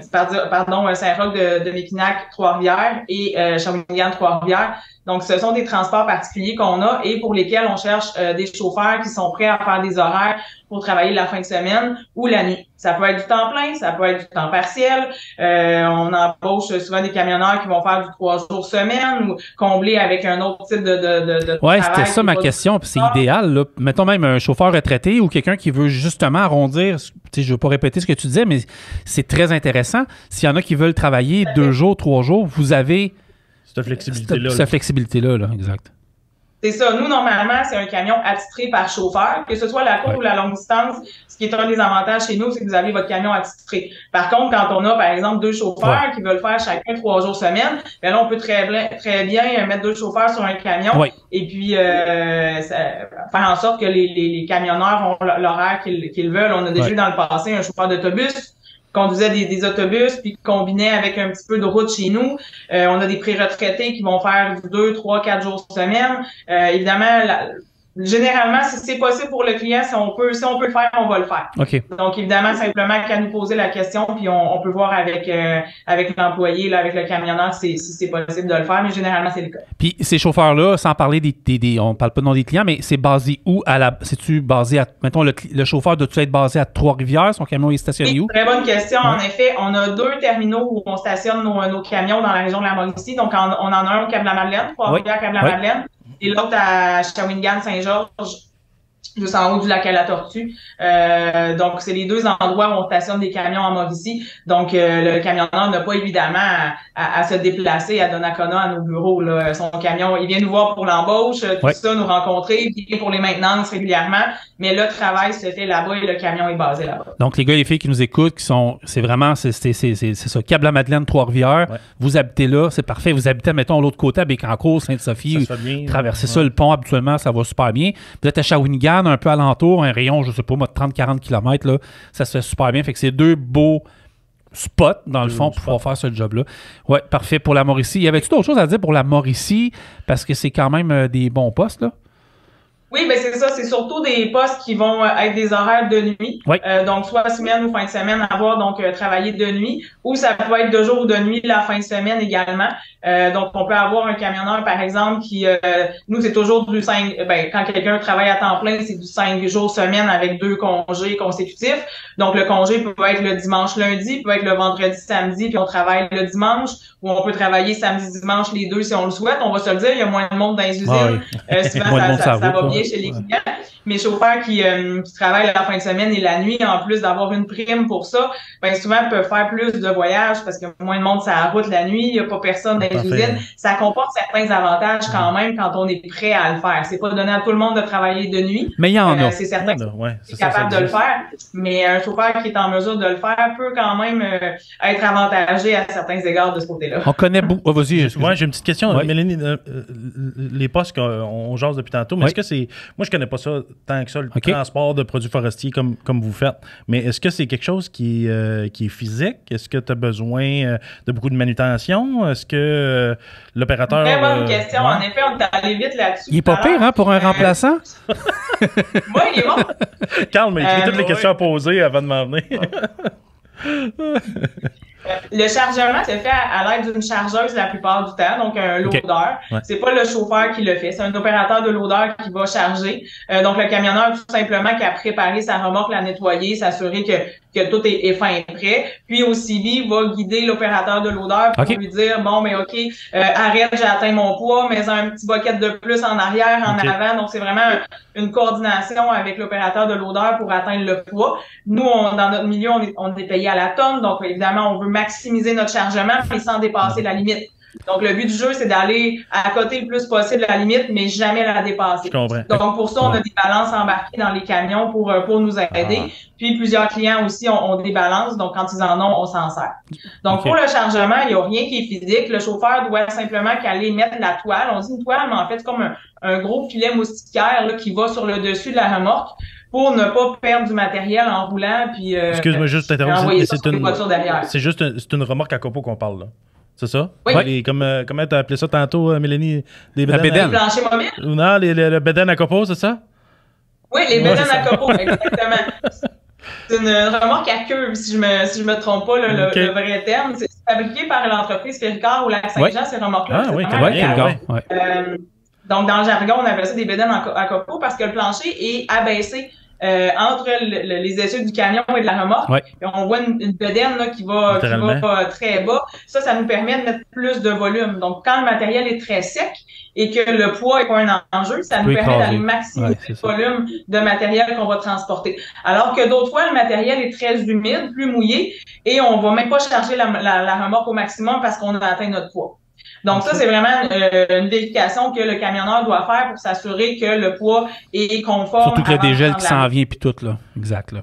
Speaker 5: Saint-Roch de Mekinac, Trois-Rivières et Shawinigan, Trois-Rivières. Donc, ce sont des transports particuliers qu'on a et pour lesquels on cherche des chauffeurs qui sont prêts à faire des horaires pour travailler la fin de semaine ou la nuit. Ça peut être du temps plein, ça peut être du temps partiel. On embauche souvent des camionneurs qui vont faire du 3 jours semaine ou combler avec un autre type de
Speaker 2: travail. C'était ça ma question. Puis c'est idéal. Là. Mettons même un chauffeur retraité ou quelqu'un qui veut justement arrondir. Je ne veux pas répéter ce que tu disais, mais c'est très intéressant. S'il y en a qui veulent travailler 2 jours, 3 jours, vous avez cette flexibilité-là. Là, exact.
Speaker 5: C'est ça. Nous, normalement, c'est un camion attitré par chauffeur, que ce soit la courte ou la longue distance. Ce qui est un des avantages chez nous, c'est que vous avez votre camion attitré. Par contre, quand on a, par exemple, 2 chauffeurs qui veulent faire chacun 3 jours semaine, là, on peut très bien mettre 2 chauffeurs sur un camion et puis faire en sorte que les camionneurs ont l'horaire qu'ils veulent. On a déjà eu dans le passé un chauffeur d'autobus conduisait des autobus puis combinait avec un petit peu de route chez nous. On a des pré-retraités qui vont faire 2, 3, 4 jours semaine. Évidemment, généralement, si c'est possible pour le client, si on peut le faire, on va le faire.
Speaker 2: Okay.
Speaker 5: Donc, évidemment, simplement qu'à nous poser la question, puis on peut voir avec l'employé, là, avec le camionneur, si c'est possible de le faire, mais généralement, c'est le cas.
Speaker 2: Puis ces chauffeurs-là, sans parler on parle pas de nom des clients, mais c'est basé où c'est-tu basé à, mettons, le chauffeur doit-tu être basé à Trois-Rivières, son camion est stationné où?
Speaker 5: Très bonne question. En effet, on a 2 terminaux où on stationne nos camions dans la région de la Mauricie. Donc, on en a un au Cap-la-Madeleine, Trois-Rivières, Cap-la-Madeleine. Et l'autre à Shawinigan, Saint-Georges, juste en haut du lac à la Tortue. Donc, c'est les deux endroits où on stationne des camions en Mauricie. Donc, le camionneur n'a pas évidemment à se déplacer à Donnacona, à nos bureaux. Là. Son camion, il vient nous voir pour l'embauche, tout ça, nous rencontrer, puis pour les maintenances régulièrement. Mais le travail se fait là-bas et le camion est basé là-bas.
Speaker 2: Donc, les gars et les filles qui nous écoutent, c'est ça, Câble-la-Madeleine, Trois-Rivières.
Speaker 3: Ouais.
Speaker 2: Vous habitez là, c'est parfait. Vous habitez, mettons, de l'autre côté, à Bécancour, Sainte-Sophie. Traversez ça, le pont, habituellement, ça va super bien. Vous êtes à Shawinigan, un peu alentour, un rayon, je sais pas, moi, de 30-40 km, là, ça se fait super bien. Fait que c'est deux beaux spots, dans le fond, pour pouvoir faire ce job-là. Ouais, parfait pour la Mauricie. Y avait-tu d'autres choses à dire pour la Mauricie? Parce que c'est quand même des bons postes, là.
Speaker 5: Oui, ben c'est ça. C'est surtout des postes qui vont être des horaires de nuit.
Speaker 2: Oui.
Speaker 5: Donc, soit semaine ou fin de semaine, avoir donc travailler de nuit. Ou ça peut être de jour ou de nuit la fin de semaine également. Donc, on peut avoir un camionneur, par exemple, qui... nous, c'est toujours du 5... quand quelqu'un travaille à temps plein, c'est du 5 jours semaine avec 2 congés consécutifs. Donc, le congé peut être le dimanche, lundi, peut être le vendredi, samedi, puis on travaille le dimanche. Ou on peut travailler samedi, dimanche, les deux si on le souhaite. On va se le dire, il y a moins de monde dans les usines. Souvent, ça va bien chez les clients. Mes chauffeurs qui travaillent la fin de semaine et la nuit, en plus d'avoir une prime pour ça, ben souvent peuvent faire plus de voyages parce que moins de monde sur la route la nuit, il n'y a pas personne dans les usines. Ça comporte certains avantages quand même quand on est prêt à le faire. C'est pas donné à tout le monde de travailler de nuit.
Speaker 2: Mais il y en a.
Speaker 5: C'est certain que c'est capable de le faire, mais un chauffeur qui est en mesure de le faire peut quand même être avantagé à certains égards de ce côté-là.
Speaker 2: On connaît beaucoup. Oh, vas-y.
Speaker 3: Ouais, j'ai une petite question.
Speaker 2: Ouais.
Speaker 3: Mélanie, les postes qu'on jase depuis tantôt, mais est-ce que c'est... Moi, je connais pas ça tant que ça, le transport de produits forestiers comme vous faites. Mais est-ce que c'est quelque chose qui est physique? Est-ce que tu as besoin de beaucoup de manutention? Est-ce que l'opérateur...
Speaker 5: Très bonne question. En effet, on est allé vite là-dessus.
Speaker 2: Il est pas pire, hein, pour un remplaçant?
Speaker 5: Oui, il est bon.
Speaker 3: Carl m'a écrit toutes les questions à poser avant de m'en venir.
Speaker 5: Le chargement se fait à l'aide d'une chargeuse la plupart du temps, donc un loader.
Speaker 3: Ouais.
Speaker 5: C'est pas le chauffeur qui le fait, c'est un opérateur de loader qui va charger. Donc le camionneur, tout simplement, qui a préparé sa remorque, la nettoyer, s'assurer que tout est fin et prêt. Puis au CIVI, va guider l'opérateur de loader pour lui dire, bon, mais OK, arrête, j'ai atteint mon poids, mais un petit bucket de plus en arrière, en avant. Donc c'est vraiment une coordination avec l'opérateur de loader pour atteindre le poids. Nous, dans notre milieu, on est payé à la tonne, donc évidemment, on veut maximiser notre chargement, mais sans dépasser la limite. Donc, le but du jeu, c'est d'aller à côté le plus possible de la limite, mais jamais la dépasser. Donc, pour ça, on a des balances embarquées dans les camions pour nous aider. Puis, plusieurs clients aussi ont des balances. Donc, quand ils en ont, on s'en sert. Donc, pour le chargement, il n'y a rien qui est physique. Le chauffeur doit simplement qu'aller mettre la toile. On dit une toile, mais en fait, c'est comme un gros filet moustiquaire là, qui va sur le dessus de la remorque pour ne pas perdre du matériel en roulant. Puis,
Speaker 3: excuse-moi juste t'interrompre. C'est juste une remorque à copeaux qu'on parle, là. C'est ça?
Speaker 5: Oui.
Speaker 3: Comment t'as appelé ça tantôt, Mélanie?
Speaker 2: La bédaine.
Speaker 5: Les planchers mobiles?
Speaker 3: Non, le bédaine à copeaux, c'est ça?
Speaker 5: Oui, les bédaines à copeaux, exactement. C'est une remorque à queue, si je me trompe pas, le vrai terme. C'est fabriqué par l'entreprise Ferricard ou Lac-Saint-Jean, ces remorques-là.
Speaker 3: Ah oui,
Speaker 5: Donc, dans le jargon, on appelle ça des bédaines à copeaux parce que le plancher est abaissé entre les essieux du camion et de la remorque. Et on voit une bédaine là, qui va très bas. Ça nous permet de mettre plus de volume. Donc, quand le matériel est très sec et que le poids est pas un enjeu, ça nous permet d'aller maximiser le volume de matériel qu'on va transporter. Alors que d'autres fois, le matériel est très humide, plus mouillé, et on va même pas charger la remorque au maximum parce qu'on a atteint notre poids. Donc ça, c'est vraiment une vérification que le camionneur doit faire pour s'assurer que le poids est conforme.
Speaker 2: Surtout que le dégel qui s'en vient puis tout, là. Exact, là.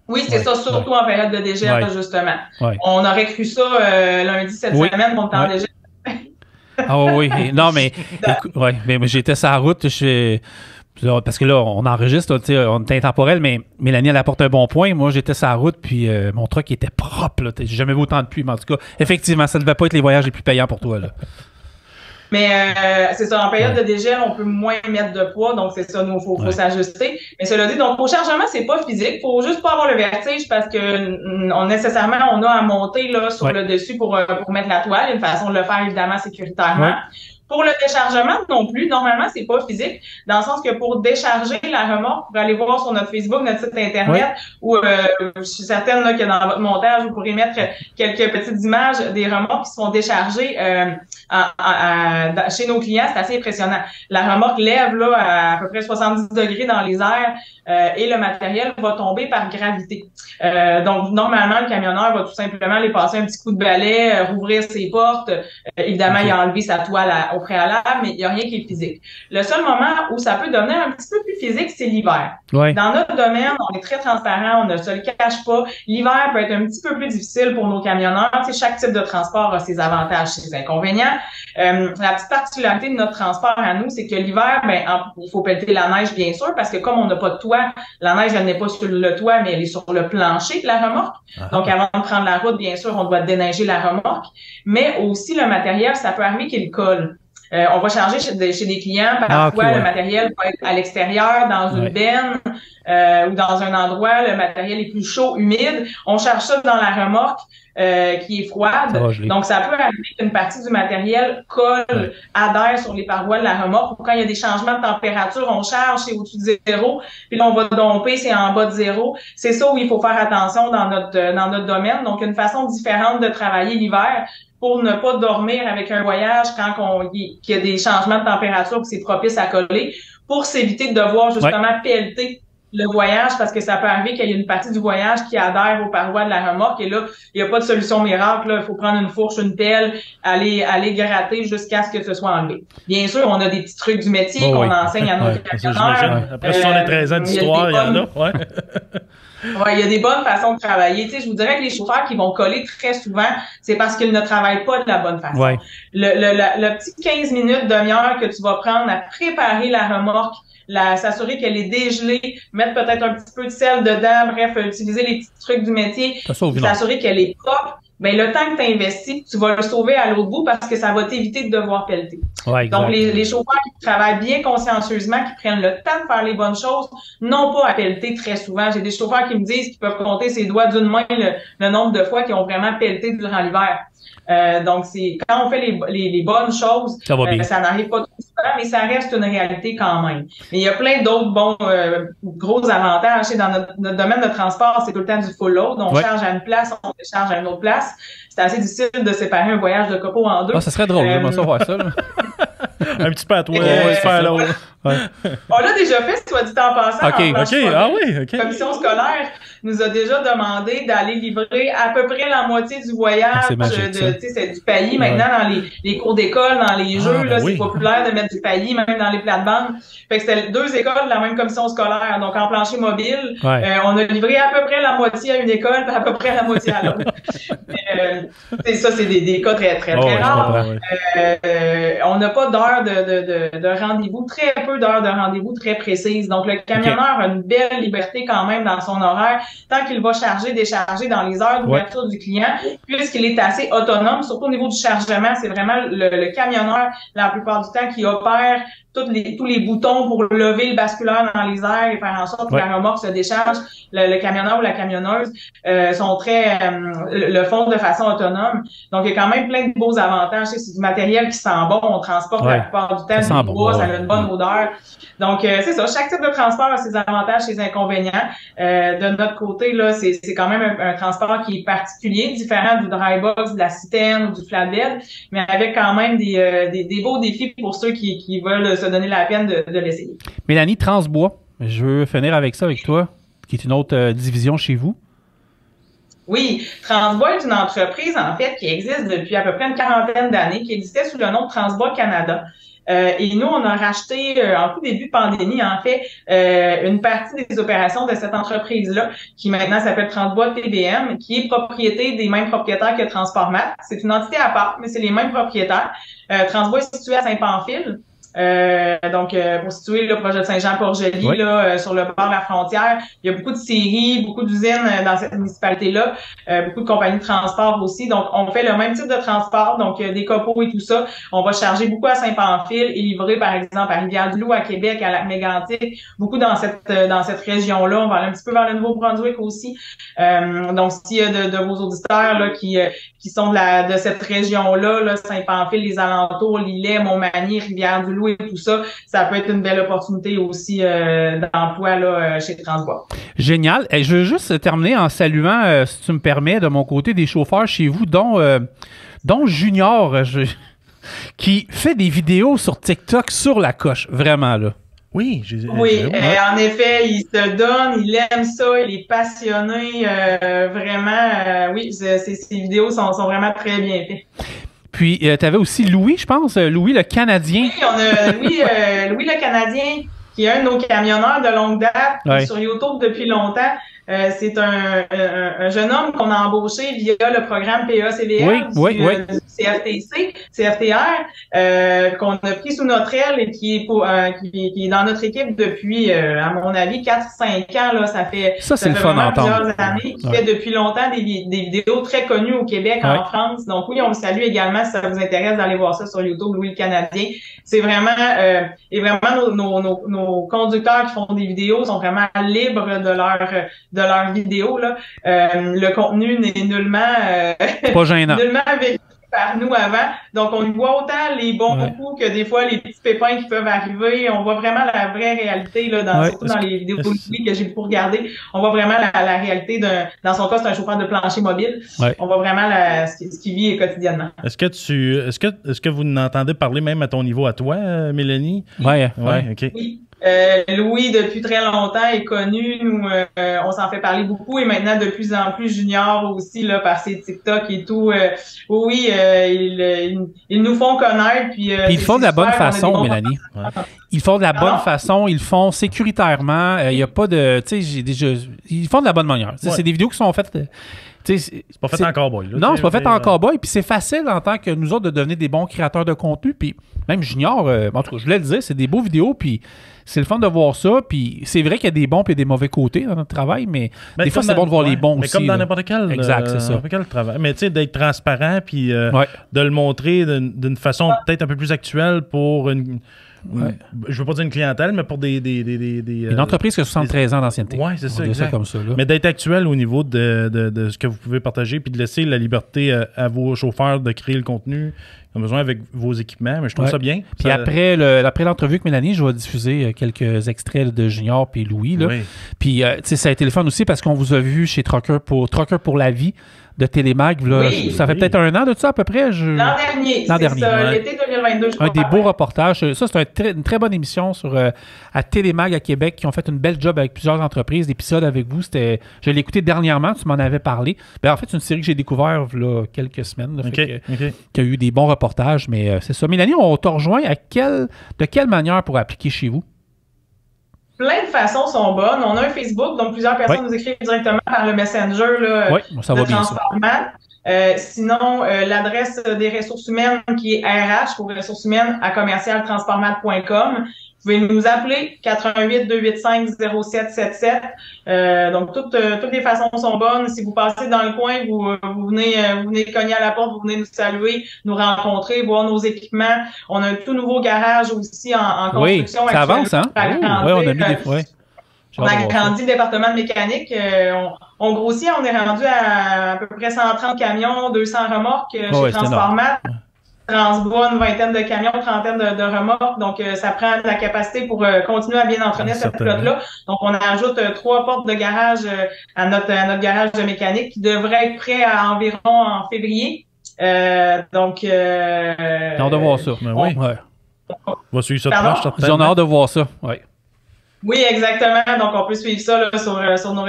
Speaker 5: Oui, c'est ça, surtout en période de dégel, justement. On aurait cru ça lundi cette semaine qu'on était en dégel.
Speaker 2: Ah oui, non, mais j'étais sur la route, parce que là, on enregistre, on est intemporel, mais Mélanie, elle apporte un bon point. Moi, j'étais sur la route, puis mon truck était propre. J'ai jamais vu autant de pluie, mais en tout cas, effectivement, ça ne devait pas être les voyages les plus payants pour toi, là.
Speaker 5: Mais c'est ça, en période de dégel, on peut moins mettre de poids, donc c'est ça, nous, faut s'ajuster. Mais cela dit, donc au chargement, c'est pas physique, faut juste pas avoir le vertige parce que nécessairement, on a à monter là sur le dessus pour mettre la toile, une façon de le faire évidemment sécuritairement. Pour le déchargement non plus, normalement, c'est pas physique, dans le sens que pour décharger la remorque, pour aller voir sur notre Facebook, notre site Internet, ou je suis certaine là, que dans votre montage, vous pourrez mettre quelques petites images des remorques qui se font décharger chez nos clients. C'est assez impressionnant. La remorque lève là, à peu près 70 degrés dans les airs et le matériel va tomber par gravité. Donc, normalement, le camionneur va tout simplement aller passer un petit coup de balai, rouvrir ses portes. Évidemment, il a enlevé sa toile au préalable, mais il n'y a rien qui est physique. Le seul moment où ça peut devenir un petit peu plus physique, c'est l'hiver.
Speaker 2: Ouais.
Speaker 5: Dans notre domaine, on est très transparent, on ne se le cache pas. L'hiver peut être un petit peu plus difficile pour nos camionneurs. Tu sais, chaque type de transport a ses avantages, ses inconvénients. La petite particularité de notre transport à nous, c'est que l'hiver, il faut pelleter la neige, bien sûr, parce que comme on n'a pas de toit, la neige, elle n'est pas sur le toit, mais elle est sur le plancher de la remorque. Donc, avant de prendre la route, bien sûr, on doit déneiger la remorque. Mais aussi, le matériel, ça peut arriver qu'il colle. On va charger chez des clients, parfois le matériel va être à l'extérieur, dans une benne ou dans un endroit, le matériel est plus chaud, humide. On charge ça dans la remorque qui est froide. Donc, ça peut arriver qu'une partie du matériel colle, adhère sur les parois de la remorque. Quand il y a des changements de température, on charge, c'est au-dessus de 0, puis là, on va domper, c'est en bas de 0. C'est ça où il faut faire attention dans notre domaine. Donc, une façon différente de travailler l'hiver pour ne pas dormir avec un voyage quand qu'il y a des changements de température que c'est propice à coller, pour s'éviter de devoir justement pelleter le voyage, parce que ça peut arriver qu'il y ait une partie du voyage qui adhère aux parois de la remorque, et là, il n'y a pas de solution miracle, là. Il faut prendre une fourche, une pelle, aller gratter jusqu'à ce que ce soit enlevé. Bien sûr, on a des petits trucs du métier qu'on enseigne à nos camionneurs.
Speaker 3: Après 13 ans d'histoire, il y en a.
Speaker 5: Ouais, il y a des bonnes façons de travailler. Tu sais, je vous dirais que les chauffeurs qui vont coller très souvent, c'est parce qu'ils ne travaillent pas de la bonne façon. Ouais. Le petit 15 minutes, demi-heure que tu vas prendre à préparer la remorque, s'assurer qu'elle est dégelée, mettre peut-être un petit peu de sel dedans, bref, utiliser les petits trucs du métier, s'assurer qu'elle est propre. Ben, le temps que tu investis, tu vas le sauver à l'autre bout parce que ça va t'éviter de devoir pelleter. Ouais, donc, les chauffeurs qui travaillent bien consciencieusement, qui prennent le temps de faire les bonnes choses, non pas à pelleter très souvent. J'ai des chauffeurs qui me disent qu'ils peuvent compter ses doigts d'une main le nombre de fois qu'ils ont vraiment pelleté durant l'hiver. Donc, c'est quand on fait les bonnes choses, ça n'arrive pas tout souvent, mais ça reste une réalité quand même. Mais il y a plein d'autres gros avantages. Dans notre domaine de transport, c'est tout le temps du full load. On charge à une place, on décharge à une autre place. C'est assez difficile de séparer un voyage de copeaux en deux.
Speaker 2: Ah, ça serait drôle, j'aimerais ça voir ça.
Speaker 3: Un petit peu à toi, un petit peu à l'autre.
Speaker 5: On l'a déjà fait, soit dit en passant.
Speaker 3: La
Speaker 5: commission scolaire nous a déjà demandé d'aller livrer à peu près la moitié du voyage c'est du paillis. Maintenant, dans les cours d'école, dans les jeux, c'est populaire de mettre du paillis, même dans les plates-bandes. Fait que c'était 2 écoles de la même commission scolaire. Donc, en plancher mobile, on a livré à peu près la moitié à une école, puis à peu près la moitié à l'autre. Ça, c'est des cas très, très, très rares. On n'a pas d'heure de rendez-vous, très peu d'heures de rendez-vous très précises. Donc, le camionneur a une belle liberté quand même dans son horaire, tant qu'il va charger, décharger dans les heures d'ouverture du client, puisqu'il est assez autonome, surtout au niveau du chargement. C'est vraiment le camionneur, la plupart du temps, qui opère tous les boutons pour lever le basculeur dans les airs et faire en sorte que la remorque se décharge. Le camionneur ou la camionneuse le font de façon autonome. Donc, il y a quand même plein de beaux avantages. C'est du matériel qui sent bon. On transporte la plupart du temps du bois, ça a une bonne odeur. Donc, c'est ça. Chaque type de transport a ses avantages, ses inconvénients. De notre côté, là, c'est quand même un transport qui est particulier, différent du dry box, de la citerne ou du flatbed, mais avec quand même des beaux défis pour ceux qui veulent se donner la peine de l'essayer.
Speaker 2: Mélanie, Transbois, je veux finir avec ça avec toi, qui est une autre division chez vous.
Speaker 5: Oui, Transbois est une entreprise, en fait, qui existe depuis à peu près une 40aine d'années, qui existait sous le nom de Transbois Canada. Et nous, on a racheté, en tout début de pandémie, en fait, une partie des opérations de cette entreprise-là, qui maintenant s'appelle Transbois TBM, qui est propriété des mêmes propriétaires que Transformat. C'est une entité à part, mais c'est les mêmes propriétaires. Transbois est situé à Saint-Pamphile. Donc, pour situer le projet de Saint-Jean-Port-Joli, là, sur le bord de la frontière, il y a beaucoup de scieries, beaucoup d'usines dans cette municipalité-là, beaucoup de compagnies de transport aussi. Donc, on fait le même type de transport, donc des copeaux et tout ça. On va charger beaucoup à Saint-Pamphile et livrer, par exemple, à Rivière-du-Loup, à Québec, à Lac-Mégantic, beaucoup dans cette région-là. On va aller un petit peu vers le Nouveau-Brunswick aussi. Donc, s'il y a de vos auditeurs là qui sont de cette région-là, là, Saint-Pamphile, les alentours, Lillet, Montmagny, Rivière-du-Loup et tout ça, ça peut être une belle opportunité aussi d'emploi là chez Transbois.
Speaker 2: Génial. Et je veux juste terminer en saluant, si tu me permets, de mon côté, des chauffeurs chez vous, dont Junior, qui fait des vidéos sur TikTok sur la coche, vraiment, là.
Speaker 3: Oui,
Speaker 5: en effet, il se donne, il aime ça, il est passionné, vraiment, oui, ces vidéos sont vraiment très bien faites.
Speaker 2: Puis, tu avais aussi Louis, je pense, Louis le Canadien.
Speaker 5: Oui, on a Louis le Canadien, qui est un de nos camionneurs de longue date, sur YouTube depuis longtemps. C'est un jeune homme qu'on a embauché via le programme PA-CVR du CFTR, qu'on a pris sous notre aile et qui est dans notre équipe depuis, à mon avis, 4-5 ans. Là, ça fait
Speaker 2: c'est le fun
Speaker 5: plusieurs années, qui fait depuis longtemps des vidéos très connues au Québec, en France. Donc oui, on le salue également si ça vous intéresse d'aller voir ça sur YouTube, Louis le Canadien. C'est vraiment, et vraiment nos conducteurs qui font des vidéos sont vraiment libres de leur vidéo, là. Le contenu n'est nullement
Speaker 2: pas gênant.
Speaker 5: Nullement vécu par nous avant. Donc, on y voit autant les bons coups que des fois les petits pépins qui peuvent arriver. On voit vraiment la vraie réalité, là, surtout dans les vidéos que j'ai pu regarder. On voit vraiment la réalité dans son cas, c'est un chauffeur de plancher mobile. On voit vraiment ce qu'il vit quotidiennement.
Speaker 3: Est-ce que vous n'entendez parler même à ton niveau à toi, Mélanie?
Speaker 2: Ouais,
Speaker 3: OK.
Speaker 5: Oui. Louis, depuis très longtemps, est connu. Nous, on s'en fait parler beaucoup et maintenant de plus en plus junior aussi là par ses TikTok et tout. Ils nous font connaître. Puis
Speaker 2: ils font de la bonne façon, Mélanie. Ils font de la bonne façon, ils le font sécuritairement. Il y a pas de, tu sais, ils font de la bonne manière. C'est des vidéos qui sont faites.
Speaker 3: C'est pas fait en cowboy.
Speaker 2: Non, c'est pas fait en cowboy. Puis c'est facile en tant que nous autres de devenir des bons créateurs de contenu. Puis même Junior, en tout cas, je voulais le dire, c'est des beaux vidéos. Puis c'est le fun de voir ça. Puis c'est vrai qu'il y a des bons et des mauvais côtés dans notre travail. Mais des fois, c'est bon de voir les bons aussi.
Speaker 3: Mais comme dans n'importe quel, travail. Mais tu sais, d'être transparent puis de le montrer d'une façon peut-être un peu plus actuelle pour une... Je veux pas dire une clientèle, mais pour une
Speaker 2: entreprise qui a 73 ans d'ancienneté.
Speaker 3: Oui, c'est ça, exact.
Speaker 2: Comme ça, là.
Speaker 3: Mais d'être actuel au niveau de ce que vous pouvez partager, puis de laisser la liberté à vos chauffeurs de créer le contenu qu'ils ont besoin avec vos équipements. Mais je trouve ça bien.
Speaker 2: Puis après l'entrevue avec Mélanie, je vais diffuser quelques extraits de Junior puis Louis. Là. Puis ça a été le fun aussi parce qu'on vous a vu chez Trucker pour la vie de Télémag. Là, ça fait peut-être un an de ça à peu près.
Speaker 5: L'an dernier. L'été 2022, je crois.
Speaker 2: Un des beaux reportages. Ça, c'est une très bonne émission à Télémag à Québec qui ont fait une belle job avec plusieurs entreprises. L'épisode avec vous, je l'ai écouté dernièrement, tu m'en avais parlé. En fait, c'est une série que j'ai découvert il y a quelques semaines. Qui a eu des bons reportages, mais c'est ça. Mélanie, on te rejoint de quelle manière pour appliquer chez vous?
Speaker 5: Plein de façons sont bonnes. On a un Facebook, donc plusieurs personnes nous écrivent directement par le Messenger là,
Speaker 2: ça va bien,
Speaker 5: Transformat. Sinon, l'adresse des ressources humaines qui est RH pour ressources humaines à commercialtransformat.com. Vous pouvez nous appeler 418-285-0777. Donc toutes les façons sont bonnes. Si vous passez dans le coin, vous venez cogner à la porte, vous venez nous saluer, nous rencontrer, voir nos équipements. On a un tout nouveau garage aussi en construction.
Speaker 2: Oui, ça avance, hein? Oui, on a mis des fois.
Speaker 5: On a agrandi le département de mécanique. On grossit, on est rendu à peu près 130 camions, 200 remorques chez Transformat. Transbois, une vingtaine de camions, trentaine de remorques. Donc, ça prend de la capacité pour continuer à bien entretenir cette flotte-là. Donc, on ajoute 3 portes de garage à notre garage de mécanique qui devrait être prêt à environ en février. Donc,
Speaker 2: on a hâte de voir ça.
Speaker 3: On va suivre ça de proche,
Speaker 2: on a hâte de voir ça,
Speaker 5: Oui, exactement. Donc, on peut suivre ça là, sur nos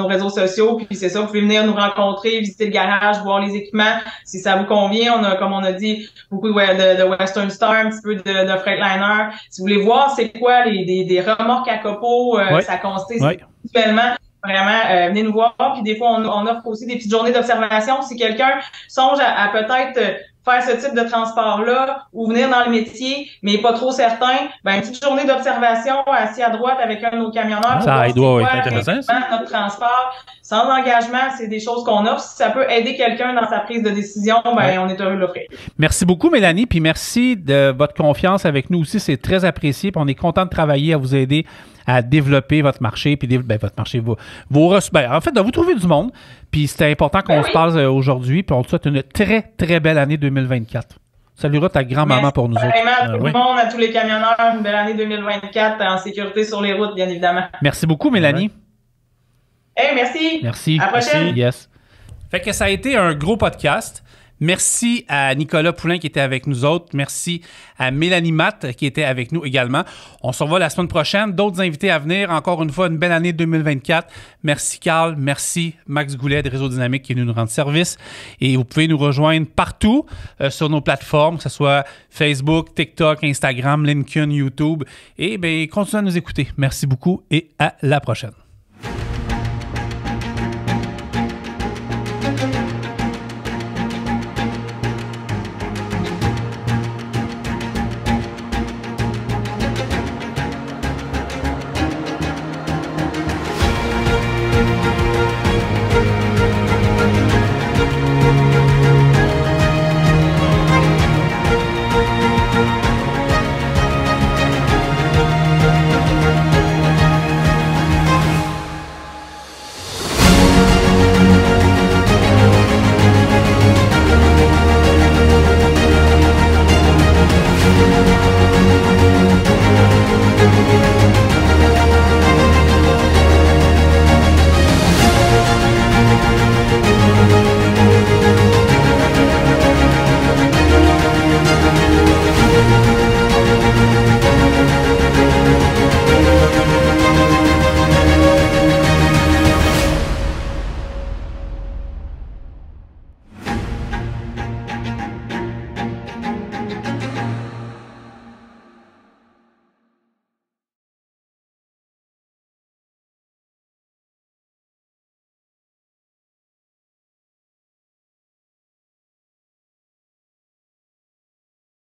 Speaker 5: réseaux sociaux. Puis c'est ça, vous pouvez venir nous rencontrer, visiter le garage, voir les équipements. Si ça vous convient, on a, comme on a dit, beaucoup de Western Star, un petit peu de Freightliner. Si vous voulez voir c'est quoi des remorques à copeaux, ça consiste actuellement. Vraiment, venez nous voir. Puis des fois, on offre aussi des petites journées d'observation. Si quelqu'un songe à peut-être faire ce type de transport-là ou venir dans le métier, mais pas trop certain, ben, une petite journée d'observation assis à droite avec un de nos camionneurs.
Speaker 2: Ça aide, ouais,
Speaker 3: intéressant, ça.
Speaker 5: Notre transport, sans engagement, c'est des choses qu'on offre. Si ça peut aider quelqu'un dans sa prise de décision, ben, on est heureux de l'offrir.
Speaker 2: Merci beaucoup, Mélanie, puis merci de votre confiance avec nous aussi. C'est très apprécié, puis on est content de travailler à vous aider à développer votre marché, puis votre marché, en fait, de vous trouver du monde. Puis c'était important qu'on se parle aujourd'hui, puis on te souhaite une très, très belle année 2024. Salutera ta grand-maman pour nous autres.
Speaker 5: À tout le monde, à tous les camionneurs, une belle année 2024 en sécurité sur les routes, bien évidemment.
Speaker 2: Merci beaucoup, Mélanie.
Speaker 5: Merci.
Speaker 2: Merci.
Speaker 5: À la prochaine.
Speaker 2: Yes. Fait que ça a été un gros podcast. Merci à Nicolas Poulin qui était avec nous autres. Merci à Mélanie Matt qui était avec nous également. On se revoit la semaine prochaine. D'autres invités à venir. Encore une fois, une belle année 2024. Merci Carl. Merci Max Goulet de Réseau Dynamique qui est venu nous rendre service. Et vous pouvez nous rejoindre partout sur nos plateformes, que ce soit Facebook, TikTok, Instagram, LinkedIn, YouTube. Et bien, continuez à nous écouter. Merci beaucoup et à la prochaine.